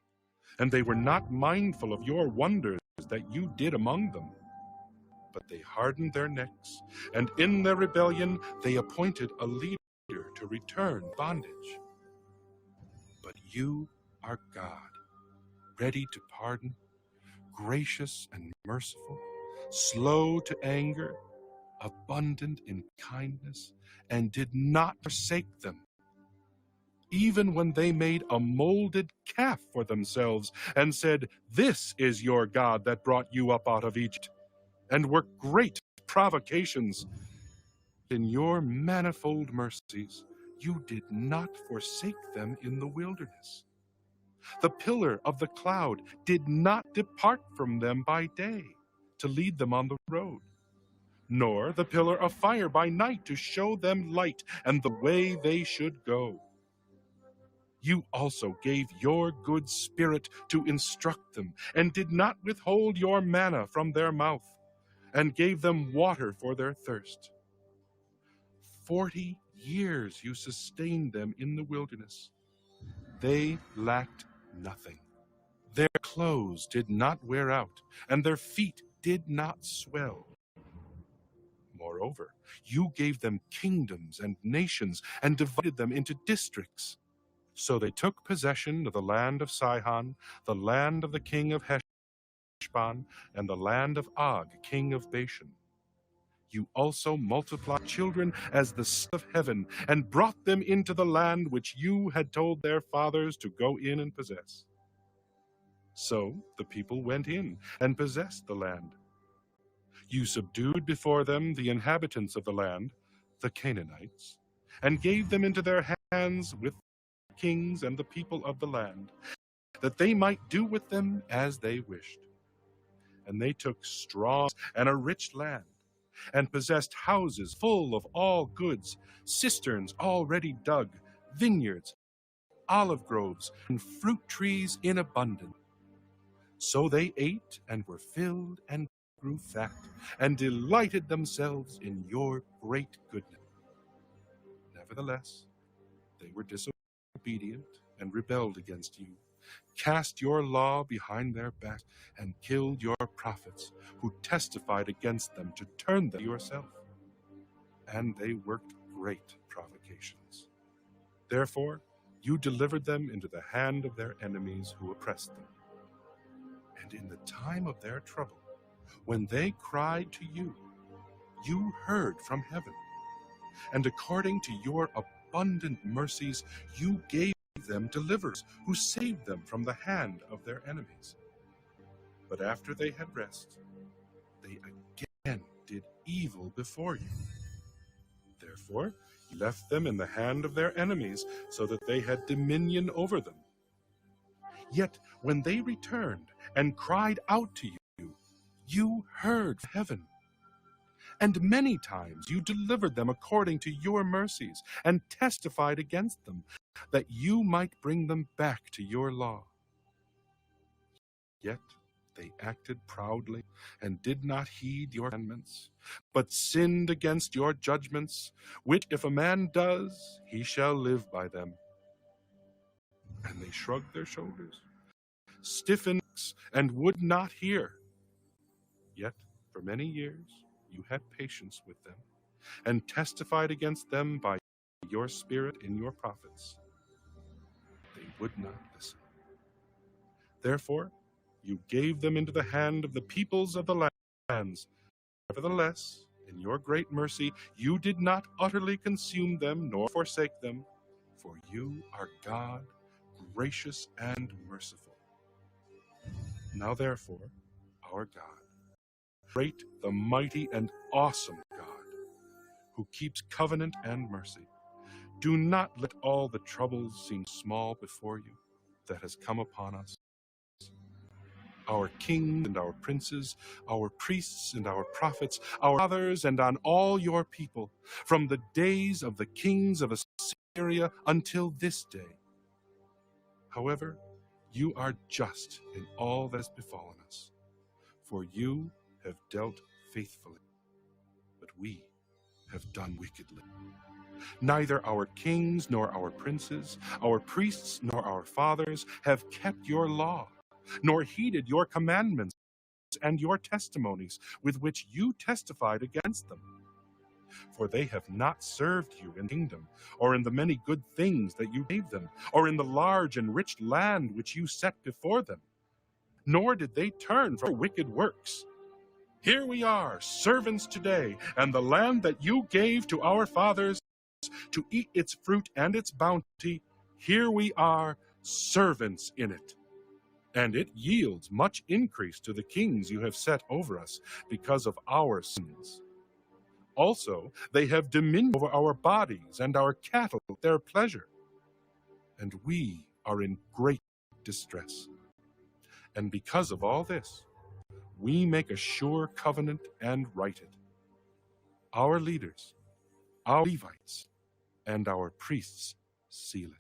and they were not mindful of your wonders that you did among them. But they hardened their necks, and in their rebellion they appointed a leader to return bondage. But you are God, ready to pardon, gracious and merciful, slow to anger, abundant in kindness, and did not forsake them, even when they made a molded calf for themselves, and said, "This is your God that brought you up out of Egypt," and worked great provocations. In your manifold mercies, you did not forsake them in the wilderness. The pillar of the cloud did not depart from them by day to lead them on the road, nor the pillar of fire by night to show them light and the way they should go. You also gave your good spirit to instruct them, and did not withhold your manna from their mouth, and gave them water for their thirst. 40 years you sustained them in the wilderness, they lacked nothing. Their clothes did not wear out, and their feet did not swell. Moreover, you gave them kingdoms and nations and divided them into districts. So they took possession of the land of Sihon, the land of the king of Heshbon, and the land of Og, king of Bashan. You also multiplied children as the stars of heaven, and brought them into the land which you had told their fathers to go in and possess. So the people went in and possessed the land. You subdued before them the inhabitants of the land, the Canaanites, and gave them into their hands with the kings and the people of the land, that they might do with them as they wished. And they took strong and a rich land, and possessed houses full of all goods, cisterns already dug, vineyards, olive groves, and fruit trees in abundance. So they ate and were filled and grew fat, and delighted themselves in your great goodness. Nevertheless, they were disobedient and rebelled against you, cast your law behind their backs, and killed your prophets, who testified against them to turn them to yourself. And they worked great provocations. Therefore, you delivered them into the hand of their enemies who oppressed them. And in the time of their trouble, when they cried to you, you heard from heaven. And according to your abundant mercies, you gave them deliverers, who saved them from the hand of their enemies. But after they had rest, they again did evil before you. Therefore, you left them in the hand of their enemies, so that they had dominion over them. Yet when they returned and cried out to you, you heard from heaven. And many times you delivered them according to your mercies, and testified against them, that you might bring them back to your law. Yet they acted proudly, and did not heed your commandments, but sinned against your judgments, which if a man does, he shall live by them. And they shrugged their shoulders, stiffened necks, and would not hear. Yet for many years you had patience with them, and testified against them by your spirit in your prophets. They would not listen. Therefore, you gave them into the hand of the peoples of the lands. Nevertheless, in your great mercy, you did not utterly consume them, nor forsake them, for you are God, gracious and merciful. Now therefore, our God, great, the mighty, and awesome God, who keeps covenant and mercy, do not let all the troubles seem small before you that has come upon us. Our kings and our princes, our priests and our prophets, our fathers, and on all your people, from the days of the kings of Assyria until this day. However, you are just in all that has befallen us, for you have dealt faithfully, but we have done wickedly. Neither our kings nor our princes, our priests nor our fathers have kept your law, nor heeded your commandments and your testimonies with which you testified against them. For they have not served you in the kingdom, or in the many good things that you gave them, or in the large and rich land which you set before them. Nor did they turn from wicked works. Here we are, servants today, and the land that you gave to our fathers to eat its fruit and its bounty, here we are, servants in it. And it yields much increase to the kings you have set over us because of our sins. Also, they have dominion over our bodies and our cattle at their pleasure. And we are in great distress. And because of all this, we make a sure covenant and write it. Our leaders, our Levites, and our priests seal it.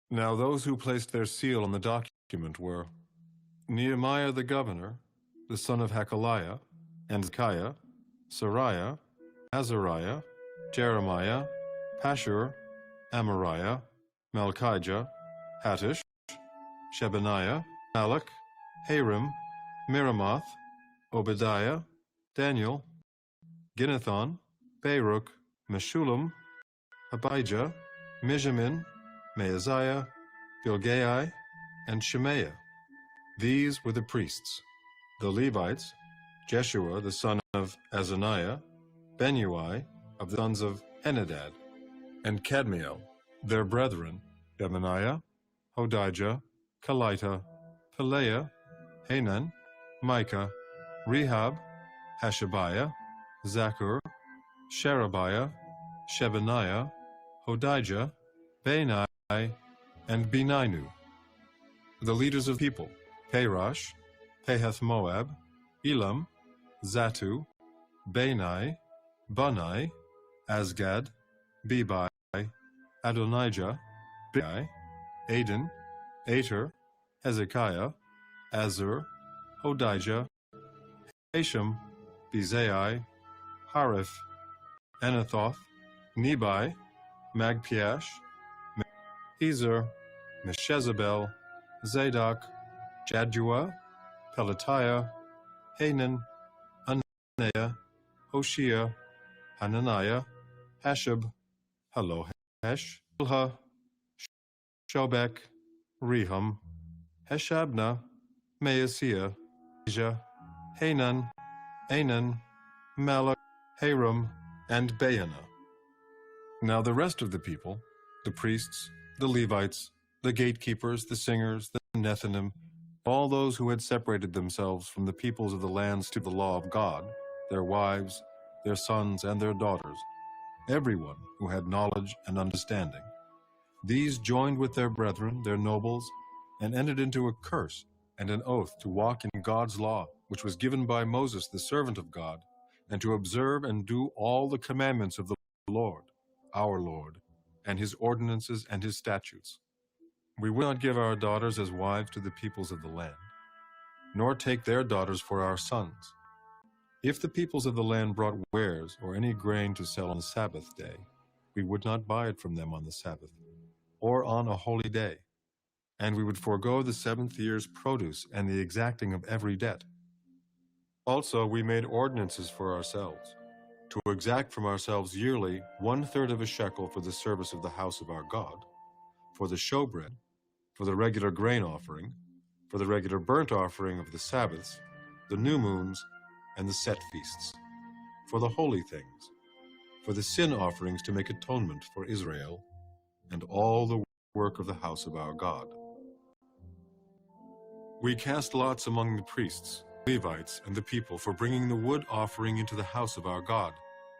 Now those who placed their seal on the document were Nehemiah the governor, the son of Hakaliah, and Zekiah, Sariah, Azariah, Jeremiah, Pashur, Amariah, Malchijah, Hattush, Shebaniah, Malach, Harim, Miramoth, Obadiah, Daniel, Ginnethon, Baruch, Meshullam, Abijah, Mijamin, Maaziah, Bilgai, and Shemaiah. These were the priests. The Levites, Jeshua the son of Azaniah, Benui of the sons of Henadad, and Kadmiel, their brethren, Shemaniah, Hodijah, Kelita, Pelaiah, Hanan, Micah, Rehab, Hashabiah, Zaccur, Sherebiah, Shebaniah, Hodijah, Bani, and Beninu. The leaders of people, Parash, Pahath-Moab, Elam, Zatu, Bani, Bunai, Azgad, Bebai, Adonijah, Bai, Aden, Ater, Hezekiah, Azur, Hodijah, Hashem, Bezai, Hariph, Anathoth, Nebai, Magpiash, Ezer, Meshezabel, Zadok, Jaddua, Pelatiah, Hanan, Ananiah, Hoshea, Hananiah, Hashab, Halohesh, Ilha, Shobek, Rehum, Heshabna, Maaseiah, Hanan, Anan, Malach, Haram, and Baana. Now the rest of the people, the priests, the Levites, the gatekeepers, the singers, the Nethinim, all those who had separated themselves from the peoples of the lands to the law of God, their wives, their sons, and their daughters, everyone who had knowledge and understanding. These joined with their brethren, their nobles, and entered into a curse and an oath to walk in God's law, which was given by Moses, the servant of God, and to observe and do all the commandments of the Lord, our Lord, and his ordinances and his statutes. We will not give our daughters as wives to the peoples of the land, nor take their daughters for our sons. If the peoples of the land brought wares or any grain to sell on the Sabbath day, we would not buy it from them on the Sabbath, or on a holy day, and we would forego the 7th year's produce and the exacting of every debt. Also, we made ordinances for ourselves, to exact from ourselves yearly 1/3 of a shekel for the service of the house of our God, for the showbread, for the regular grain offering, for the regular burnt offering of the Sabbaths, the new moons, and the set feasts, for the holy things, for the sin offerings to make atonement for Israel, and all the work of the house of our God. We cast lots among the priests, Levites, and the people for bringing the wood offering into the house of our God,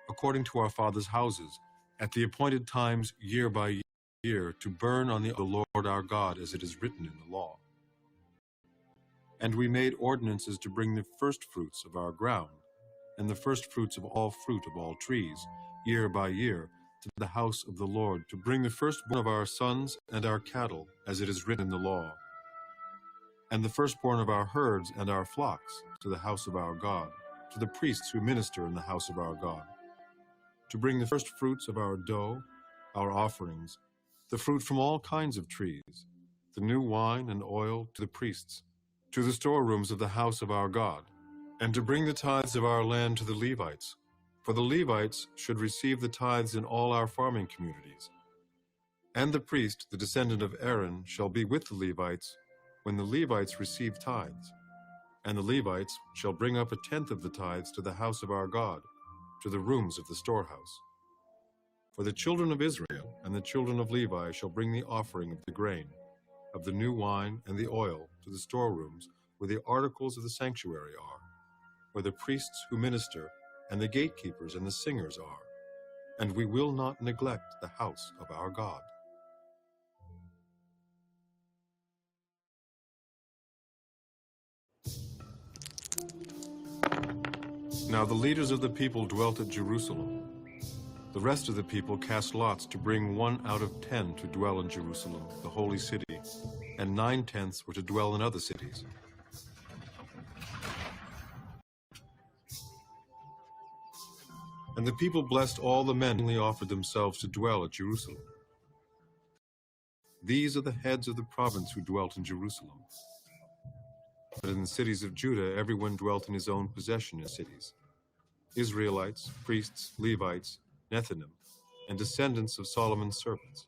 according to our fathers' houses, at the appointed times year by year, to burn on the Lord our God, as it is written in the law. And we made ordinances to bring the first fruits of our ground, and the first fruits of all fruit of all trees, year by year, to the house of the Lord, to bring the firstborn of our sons and our cattle, as it is written in the law, and the firstborn of our herds and our flocks, to the house of our God, to the priests who minister in the house of our God, to bring the first fruits of our dough, our offerings, the fruit from all kinds of trees, the new wine and oil to the priests, to the storerooms of the house of our God, and to bring the tithes of our land to the Levites. For the Levites should receive the tithes in all our farming communities. And the priest, the descendant of Aaron, shall be with the Levites when the Levites receive tithes. And the Levites shall bring up 1/10 of the tithes to the house of our God, to the rooms of the storehouse. For the children of Israel and the children of Levi shall bring the offering of the grain, of the new wine and the oil, to the storerooms where the articles of the sanctuary are, where the priests who minister and the gatekeepers and the singers are, and we will not neglect the house of our God. Now the leaders of the people dwelt at Jerusalem. The rest of the people cast lots to bring 1 out of 10 to dwell in Jerusalem, the holy city, and 9/10 were to dwell in other cities. And the people blessed all the men who offered themselves to dwell at Jerusalem. These are the heads of the province who dwelt in Jerusalem. But in the cities of Judah, everyone dwelt in his own possession in cities. Israelites, priests, Levites, Nethinim, and descendants of Solomon's servants.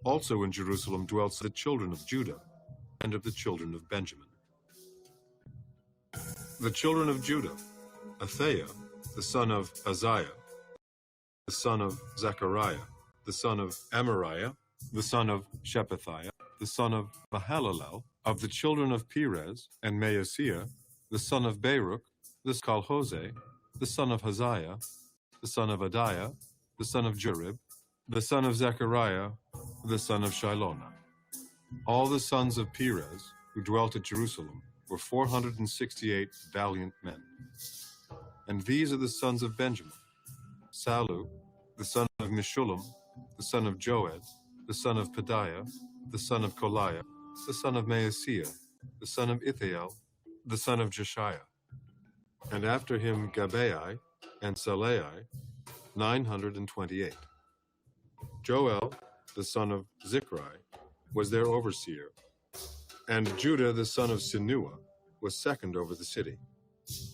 Also in Jerusalem dwelt the children of Judah and of the children of Benjamin. The children of Judah: Athaiah, the son of Uzziah, the son of Zechariah, the son of Amariah, the son of Shephatiah, the son of Mahalalel, of the children of Perez and Maaseiah, the son of Baruch, the Calhose, the son of Haziah, the son of Adiah, the son of Jerib, the son of Zechariah, the son of Shilonah. All the sons of Perez, who dwelt at Jerusalem, were 468 valiant men. And these are the sons of Benjamin: Salu, the son of Meshullam, the son of Joed, the son of Pedaiah, the son of Koliah, the son of Maaseiah, the son of Ithiel, the son of Jeshiah. And after him Gabai and Salai, 928. Joel, the son of Zichri, was their overseer, and Judah, the son of Sinua, was second over the city.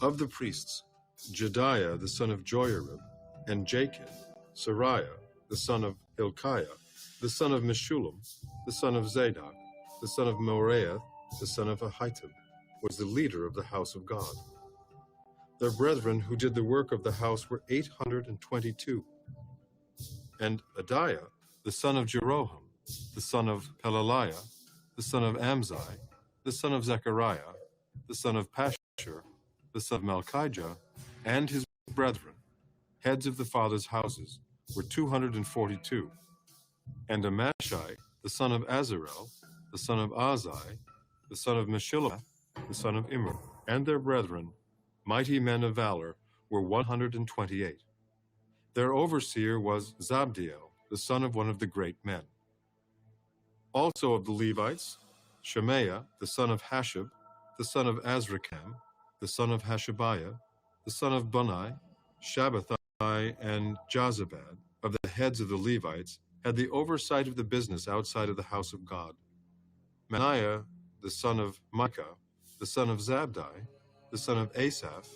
Of the priests, Jediah, the son of Joiarib, and Jachin, Sariah, the son of Hilkiah, the son of Meshullam, the son of Zadok, the son of Moraeth, the son of Ahitub, was the leader of the house of God. Their brethren who did the work of the house were 822. And Adiah, the son of Jeroham, the son of Pelaliah, the son of Amzai, the son of Zechariah, the son of Pashur, the son of Malchijah, and his brethren, heads of the fathers' houses, were 242. And Amashai, the son of Azarel, the son of Azai, the son of Meshillemeth, the son of Immer, and their brethren, mighty men of valor, were 128. Their overseer was Zabdiel, the son of one of the great men. Also of the Levites, Shemaiah, the son of Hashab, the son of Azrikam, the son of Hashabiah, the son of Bunai, Shabbathai, and Jozabad, of the heads of the Levites, had the oversight of the business outside of the house of God. Maniah, the son of Micah, the son of Zabdi, the son of Asaph,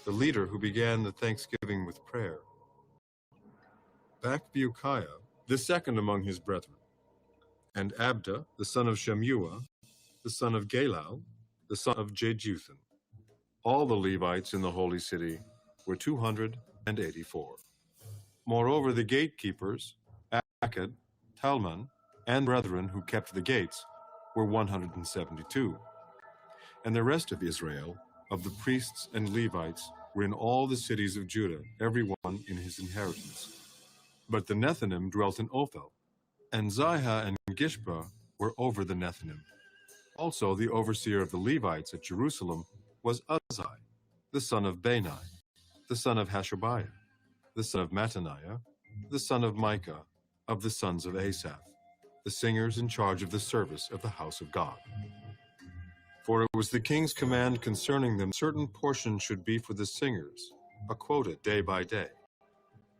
the leader who began the thanksgiving with prayer. Bakbukiah, the second among his brethren, and Abda, the son of Shemuah, the son of Galal, the son of Jeduthun. All the Levites in the holy city were 284. Moreover, the gatekeepers, Akkad, Talman, and brethren who kept the gates, were 172. And the rest of Israel, of the priests and Levites, were in all the cities of Judah, every one in his inheritance. But the Nethinim dwelt in Ophel, and Ziha and Gishpa were over the Nethinim. Also the overseer of the Levites at Jerusalem was Uzzi, the son of Bani, the son of Hashabiah, the son of Mattaniah, the son of Micah, of the sons of Asaph, the singers in charge of the service of the house of God. For it was the king's command concerning them, certain portion should be for the singers, a quota day by day.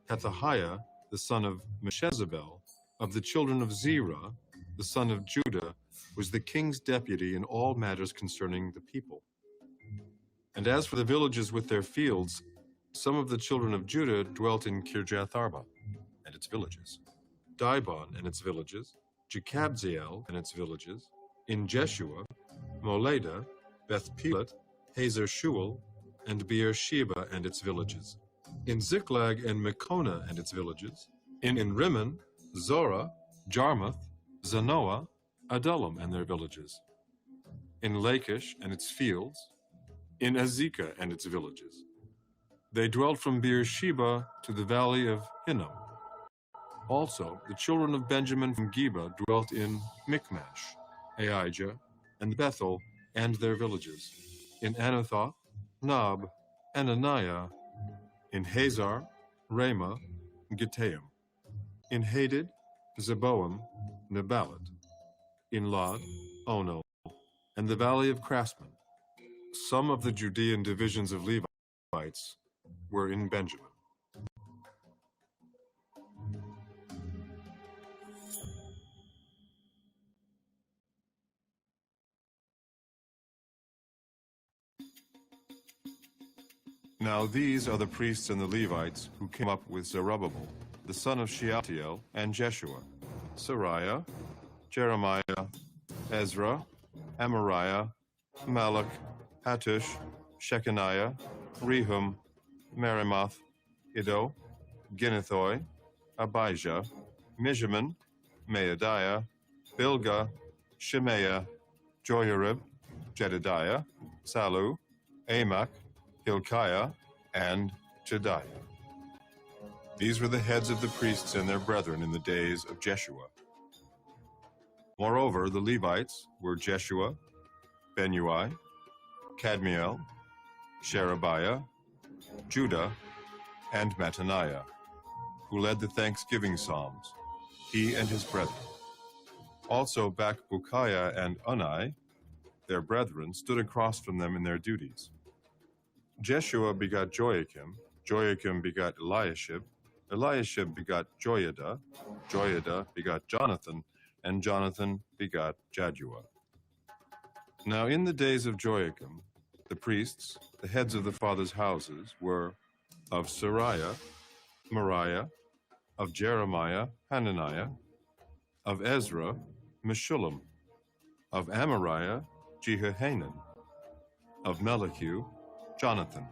Pethahiah, the son of Meshezabel, of the children of Zerah, the son of Judah, was the king's deputy in all matters concerning the people. And as for the villages with their fields, some of the children of Judah dwelt in Kirjath-arba and its villages, Dibon and its villages, Jekabzeel and its villages, in Jeshua, Moleda, Beth-Pelet, Hazer-Shual, and Beersheba and its villages, in Ziklag and Mekona and its villages, in Rimmon, Zorah, Jarmuth, Zanoah, Adullam and their villages, in Lachish and its fields, in Azekah and its villages. They dwelt from Beersheba to the valley of Hinnom. Also, the children of Benjamin from Geba dwelt in Michmash, Aijah, and Bethel and their villages, in Anathoth, Nob, Ananiah, in Hazar, Ramah, Gittaim, in Hadid, Zeboim, Nebalat, in Lod, Ono, and the valley of craftsmen. Some of the Judean divisions of Levites were in Benjamin. Now these are the priests and the Levites who came up with Zerubbabel, the son of Shealtiel, and Jeshua, Sariah, Jeremiah, Ezra, Amariah, Malach, Hattush, Shechaniah, Rehum, Merimoth, Iddo, Ginnethoi, Abijah, Mijamin, Maadiah, Bilgah, Shemaiah, Joyarib, Jedediah, Salu, Amok, Hilkiah, and Jediah. These were the heads of the priests and their brethren in the days of Jeshua. Moreover, the Levites were Jeshua, Benui, Kadmiel, Sherebiah, Judah, and Mattaniah, who led the thanksgiving psalms, he and his brethren. Also Bakbukiah and Unai, their brethren, stood across from them in their duties. Jeshua begot Joachim, Joachim begot Eliashib, Eliashib begot Joiada, Joiada begot Jonathan, and Jonathan begot Jaddua. Now in the days of Joachim, the priests, the heads of the fathers' houses, were of Sariah, Moriah, of Jeremiah, Hananiah, of Ezra, Meshullam, of Amariah, Jehohanan, of Melichu, Jonathan,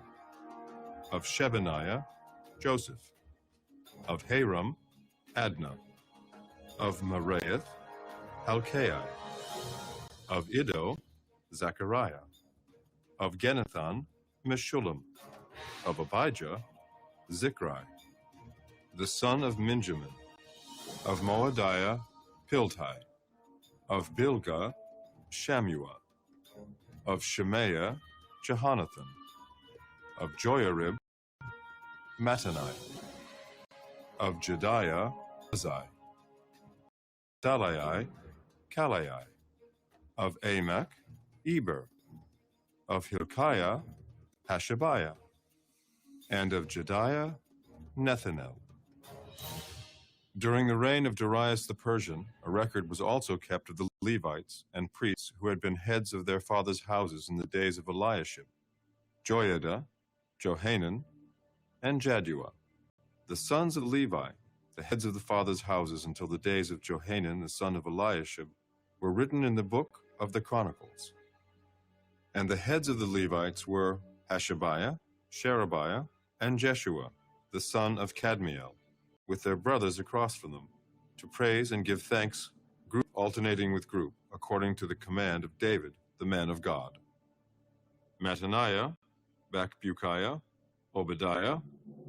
of Shebaniah, Joseph, of Haram, Adnah, of Meraioth, Helkai, of Iddo, Zechariah, of Genethan, Meshullam, of Abijah, Zichri, the son of Minjamin, of Moadiah, Piltai, of Bilgah, Shammua, of Shemaiah, Jehonathan, of Joyarib, Mattaniah, of Jediah, Azai, Dalai, Kalai, of Amok, Eber, of Hilkiah, Hashabiah, and of Jediah, Nethanel. During the reign of Darius the Persian, a record was also kept of the Levites and priests who had been heads of their fathers' houses in the days of Eliashib, Joiada, Johanan, and Jaddua. The sons of Levi, the heads of the fathers' houses until the days of Johanan the son of Eliashib, were written in the book of the Chronicles. And the heads of the Levites were Hashabiah, Sherebiah, and Jeshua, the son of Kadmiel, with their brothers across from them, to praise and give thanks, group alternating with group, according to the command of David, the man of God. Mattaniah, Bakbukiah, Obadiah,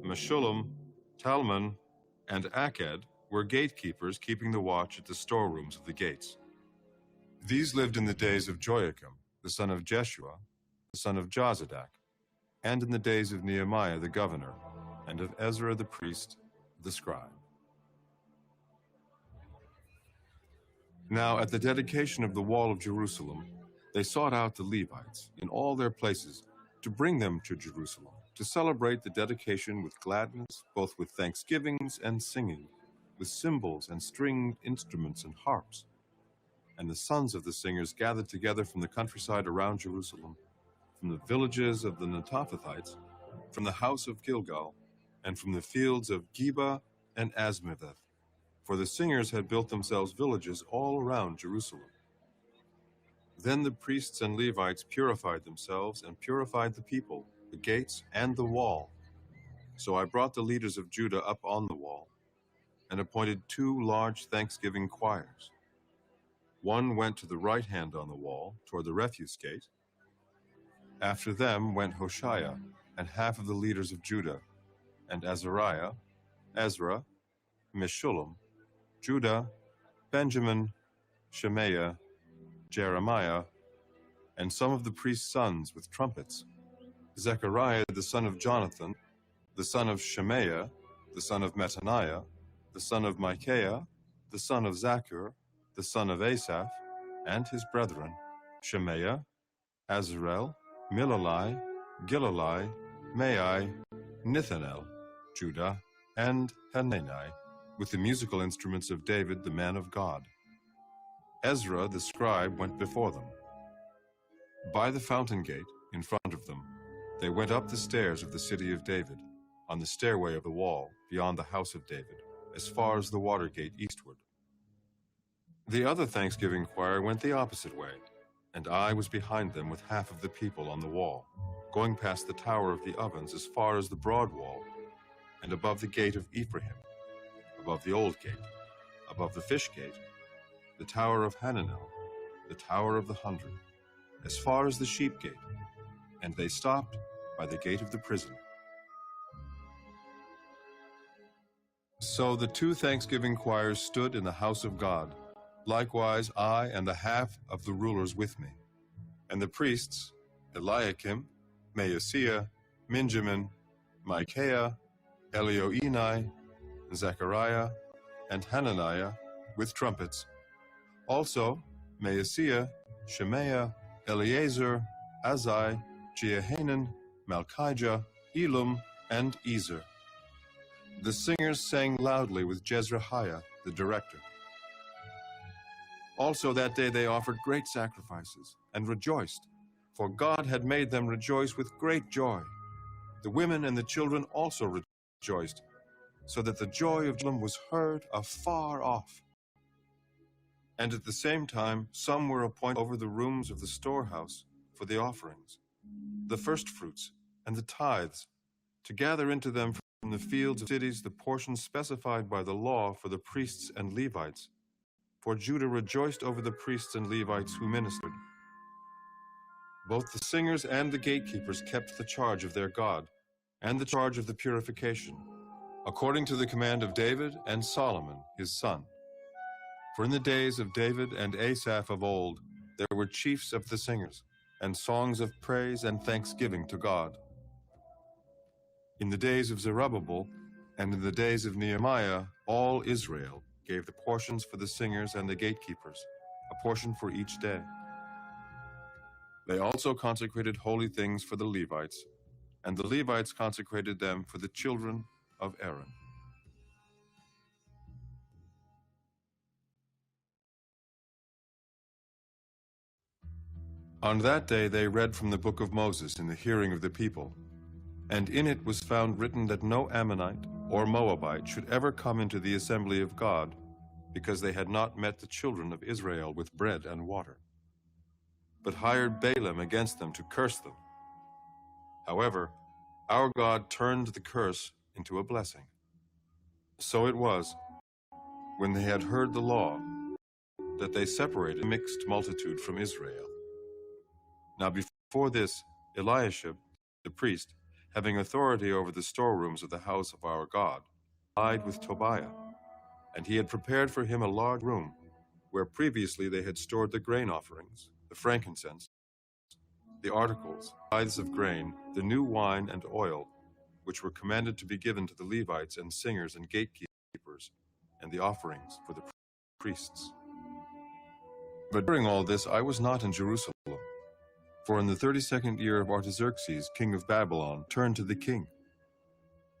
Meshullam, Talmon, and Aked were gatekeepers keeping the watch at the storerooms of the gates. These lived in the days of Joachim, the son of Jeshua, the son of Jozadak, and in the days of Nehemiah the governor, and of Ezra the priest, the scribe. Now at the dedication of the wall of Jerusalem, they sought out the Levites in all their places to bring them to Jerusalem, to celebrate the dedication with gladness, both with thanksgivings and singing, with cymbals and stringed instruments and harps. And the sons of the singers gathered together from the countryside around Jerusalem, from the villages of the Netophathites, from the house of Gilgal, and from the fields of Geba and Asmaveth, for the singers had built themselves villages all around Jerusalem. Then the priests and Levites purified themselves and purified the people, the gates, and the wall. So I brought the leaders of Judah up on the wall, and appointed 2 large thanksgiving choirs. One went to the right hand on the wall, toward the refuse gate. After them went Hoshea, and half of the leaders of Judah, and Azariah, Ezra, Meshullam, Judah, Benjamin, Shemaiah, Jeremiah, and some of the priest's sons with trumpets, Zechariah the son of Jonathan, the son of Shemaiah, the son of Mattaniah, the son of Micaiah, the son of Zachur, the son of Asaph, and his brethren, Shemaiah, Azarel, Milalai, Gilalai, Maai, Nithanel, Judah, and Hanani, with the musical instruments of David, the man of God. Ezra, the scribe, went before them. By the fountain gate, in front of them, They went up the stairs of the city of David, on the stairway of the wall, beyond the house of David, as far as the water gate eastward. The other thanksgiving choir went the opposite way, and I was behind them with half of the people on the wall, going past the tower of the ovens as far as the broad wall, and above the gate of Ephraim, above the old gate, above the fish gate, the tower of Hananel, the tower of the 100, as far as the sheep gate, and they stopped by the gate of the prison. So the two thanksgiving choirs stood in the house of God, likewise I and the half of the rulers with me. And the priests, Eliakim, Maaseiah, Minjamin, Micaiah, Elioenai, Zechariah, and Hananiah, with trumpets. Also Maaseiah, Shemaiah, Eleazar, Azai, Jehanan, Malchijah, Elam, and Ezer. The singers sang loudly with Jezrahiah, the director. Also that day they offered great sacrifices and rejoiced, for God had made them rejoice with great joy. The women and the children also rejoiced, so that the joy of Jerusalem was heard afar off. And at the same time some were appointed over the rooms of the storehouse for the offerings, the firstfruits and the tithes, to gather into them from the fields of cities the portions specified by the law for the priests and Levites. For Judah rejoiced over the priests and Levites who ministered. Both the singers and the gatekeepers kept the charge of their God, and the charge of the purification, according to the command of David and Solomon his son. For in the days of David and Asaph of old, there were chiefs of the singers, and songs of praise and thanksgiving to God. In the days of Zerubbabel, and in the days of Nehemiah, all Israel gave the portions for the singers and the gatekeepers, a portion for each day. They also consecrated holy things for the Levites, and the Levites consecrated them for the children of Aaron. On that day they read from the book of Moses in the hearing of the people, and in it was found written that no Ammonite or Moabite should ever come into the assembly of God, because they had not met the children of Israel with bread and water, but hired Balaam against them to curse them. However, our God turned the curse into a blessing. So it was, when they had heard the law, that they separated a mixed multitude from Israel. Now before this, Eliashib, the priest, having authority over the storerooms of the house of our God, lied with Tobiah, and he had prepared for him a large room, where previously they had stored the grain offerings, the frankincense, the articles, tithes of grain, the new wine and oil, which were commanded to be given to the Levites and singers and gatekeepers, and the offerings for the priests. But during all this I was not in Jerusalem, for in the 32nd year of Artaxerxes, king of Babylon, turned to the king.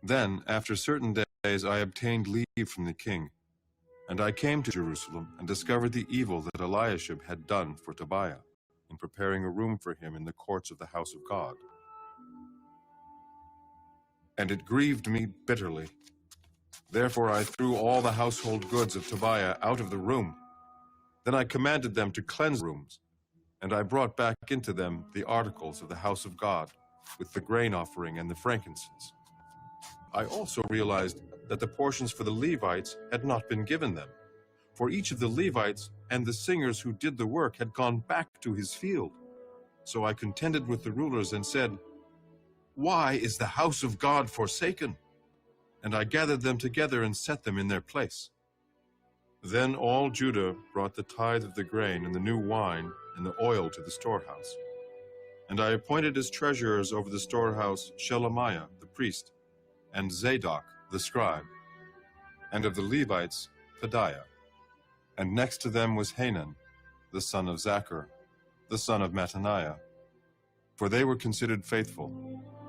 Then, after certain days, I obtained leave from the king, and I came to Jerusalem and discovered the evil that Eliashib had done for Tobiah, in preparing a room for him in the courts of the house of God. And it grieved me bitterly. Therefore I threw all the household goods of Tobiah out of the room. Then I commanded them to cleanse rooms, and I brought back into them the articles of the house of God, with the grain offering and the frankincense. I also realized that the portions for the Levites had not been given them, for each of the Levites and the singers who did the work had gone back to his field. So I contended with the rulers and said, "Why is the house of God forsaken?" And I gathered them together and set them in their place. Then all Judah brought the tithe of the grain and the new wine and the oil to the storehouse. And I appointed as treasurers over the storehouse Shelemiah the priest, and Zadok the scribe, and of the Levites Pedaiah. And next to them was Hanan, the son of Zachar, the son of Mattaniah, for they were considered faithful,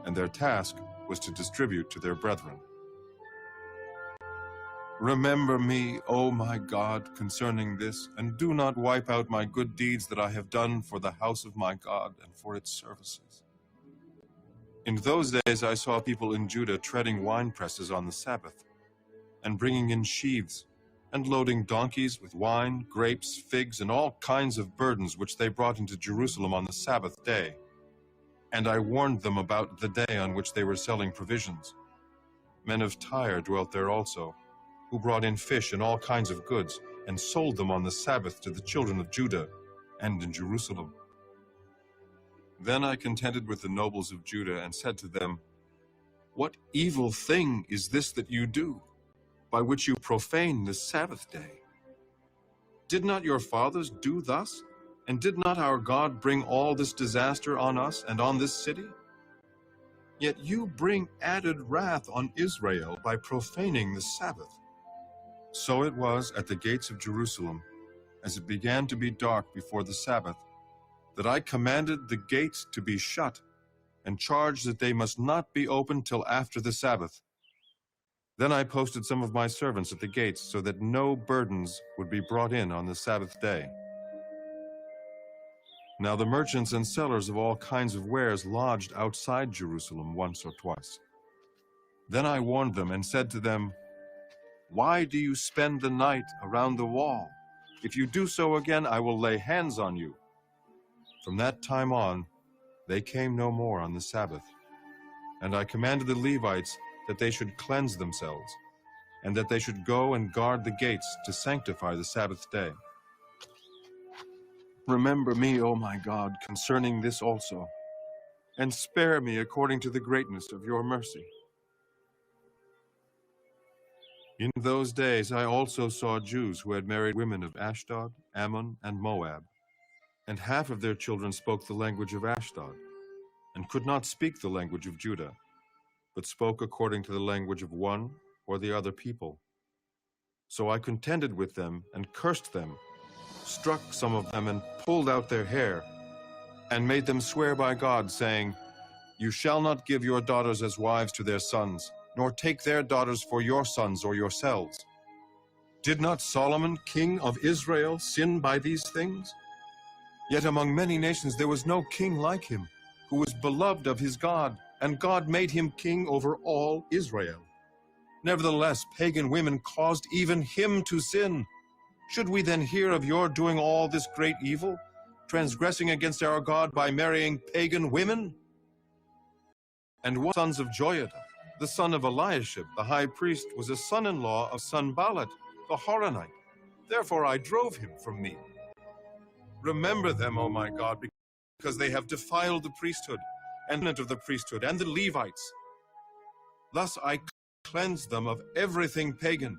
and their task was to distribute to their brethren. Remember me, O my God, concerning this, and do not wipe out my good deeds that I have done for the house of my God and for its services. In those days I saw people in Judah treading wine presses on the Sabbath, and bringing in sheaves, and loading donkeys with wine, grapes, figs, and all kinds of burdens which they brought into Jerusalem on the Sabbath day. And I warned them about the day on which they were selling provisions. Men of Tyre dwelt there also, who brought in fish and all kinds of goods, and sold them on the Sabbath to the children of Judah and in Jerusalem. Then I contended with the nobles of Judah and said to them, "What evil thing is this that you do, by which you profane the Sabbath day? Did not your fathers do thus? And did not our God bring all this disaster on us and on this city? Yet you bring added wrath on Israel by profaning the Sabbath." So it was at the gates of Jerusalem, as it began to be dark before the Sabbath, that I commanded the gates to be shut, and charged that they must not be opened till after the Sabbath. Then I posted some of my servants at the gates, so that no burdens would be brought in on the Sabbath day. Now the merchants and sellers of all kinds of wares lodged outside Jerusalem once or twice. Then I warned them and said to them, "Why do you spend the night around the wall? If you do so again, I will lay hands on you." From that time on, they came no more on the Sabbath. And I commanded the Levites that they should cleanse themselves, and that they should go and guard the gates to sanctify the Sabbath day. Remember me, O my God, concerning this also, and spare me according to the greatness of your mercy. In those days I also saw Jews who had married women of Ashdod, Ammon, and Moab, and half of their children spoke the language of Ashdod, and could not speak the language of Judah, but spoke according to the language of one or the other people. So I contended with them and cursed them, struck some of them and pulled out their hair, and made them swear by God, saying, "You shall not give your daughters as wives to their sons, nor take their daughters for your sons or yourselves. Did not Solomon, king of Israel, sin by these things? Yet among many nations there was no king like him, who was beloved of his God, and God made him king over all Israel. Nevertheless, pagan women caused even him to sin. Should we then hear of your doing all this great evil, transgressing against our God by marrying pagan women?" And one of the sons of Joiada, the son of Eliashib, the high priest, was a son-in-law of Sanballat, the Horonite. Therefore I drove him from me. Remember them, O my God, because they have defiled the priesthood, and of the priesthood, and the Levites. Thus I cleansed them of everything pagan.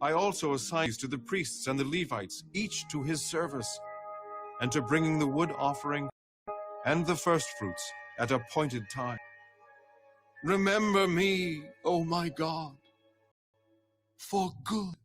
I also assigned to the priests and the Levites, each to his service, and to bringing the wood offering and the firstfruits at appointed time. Remember me, O my God, for good.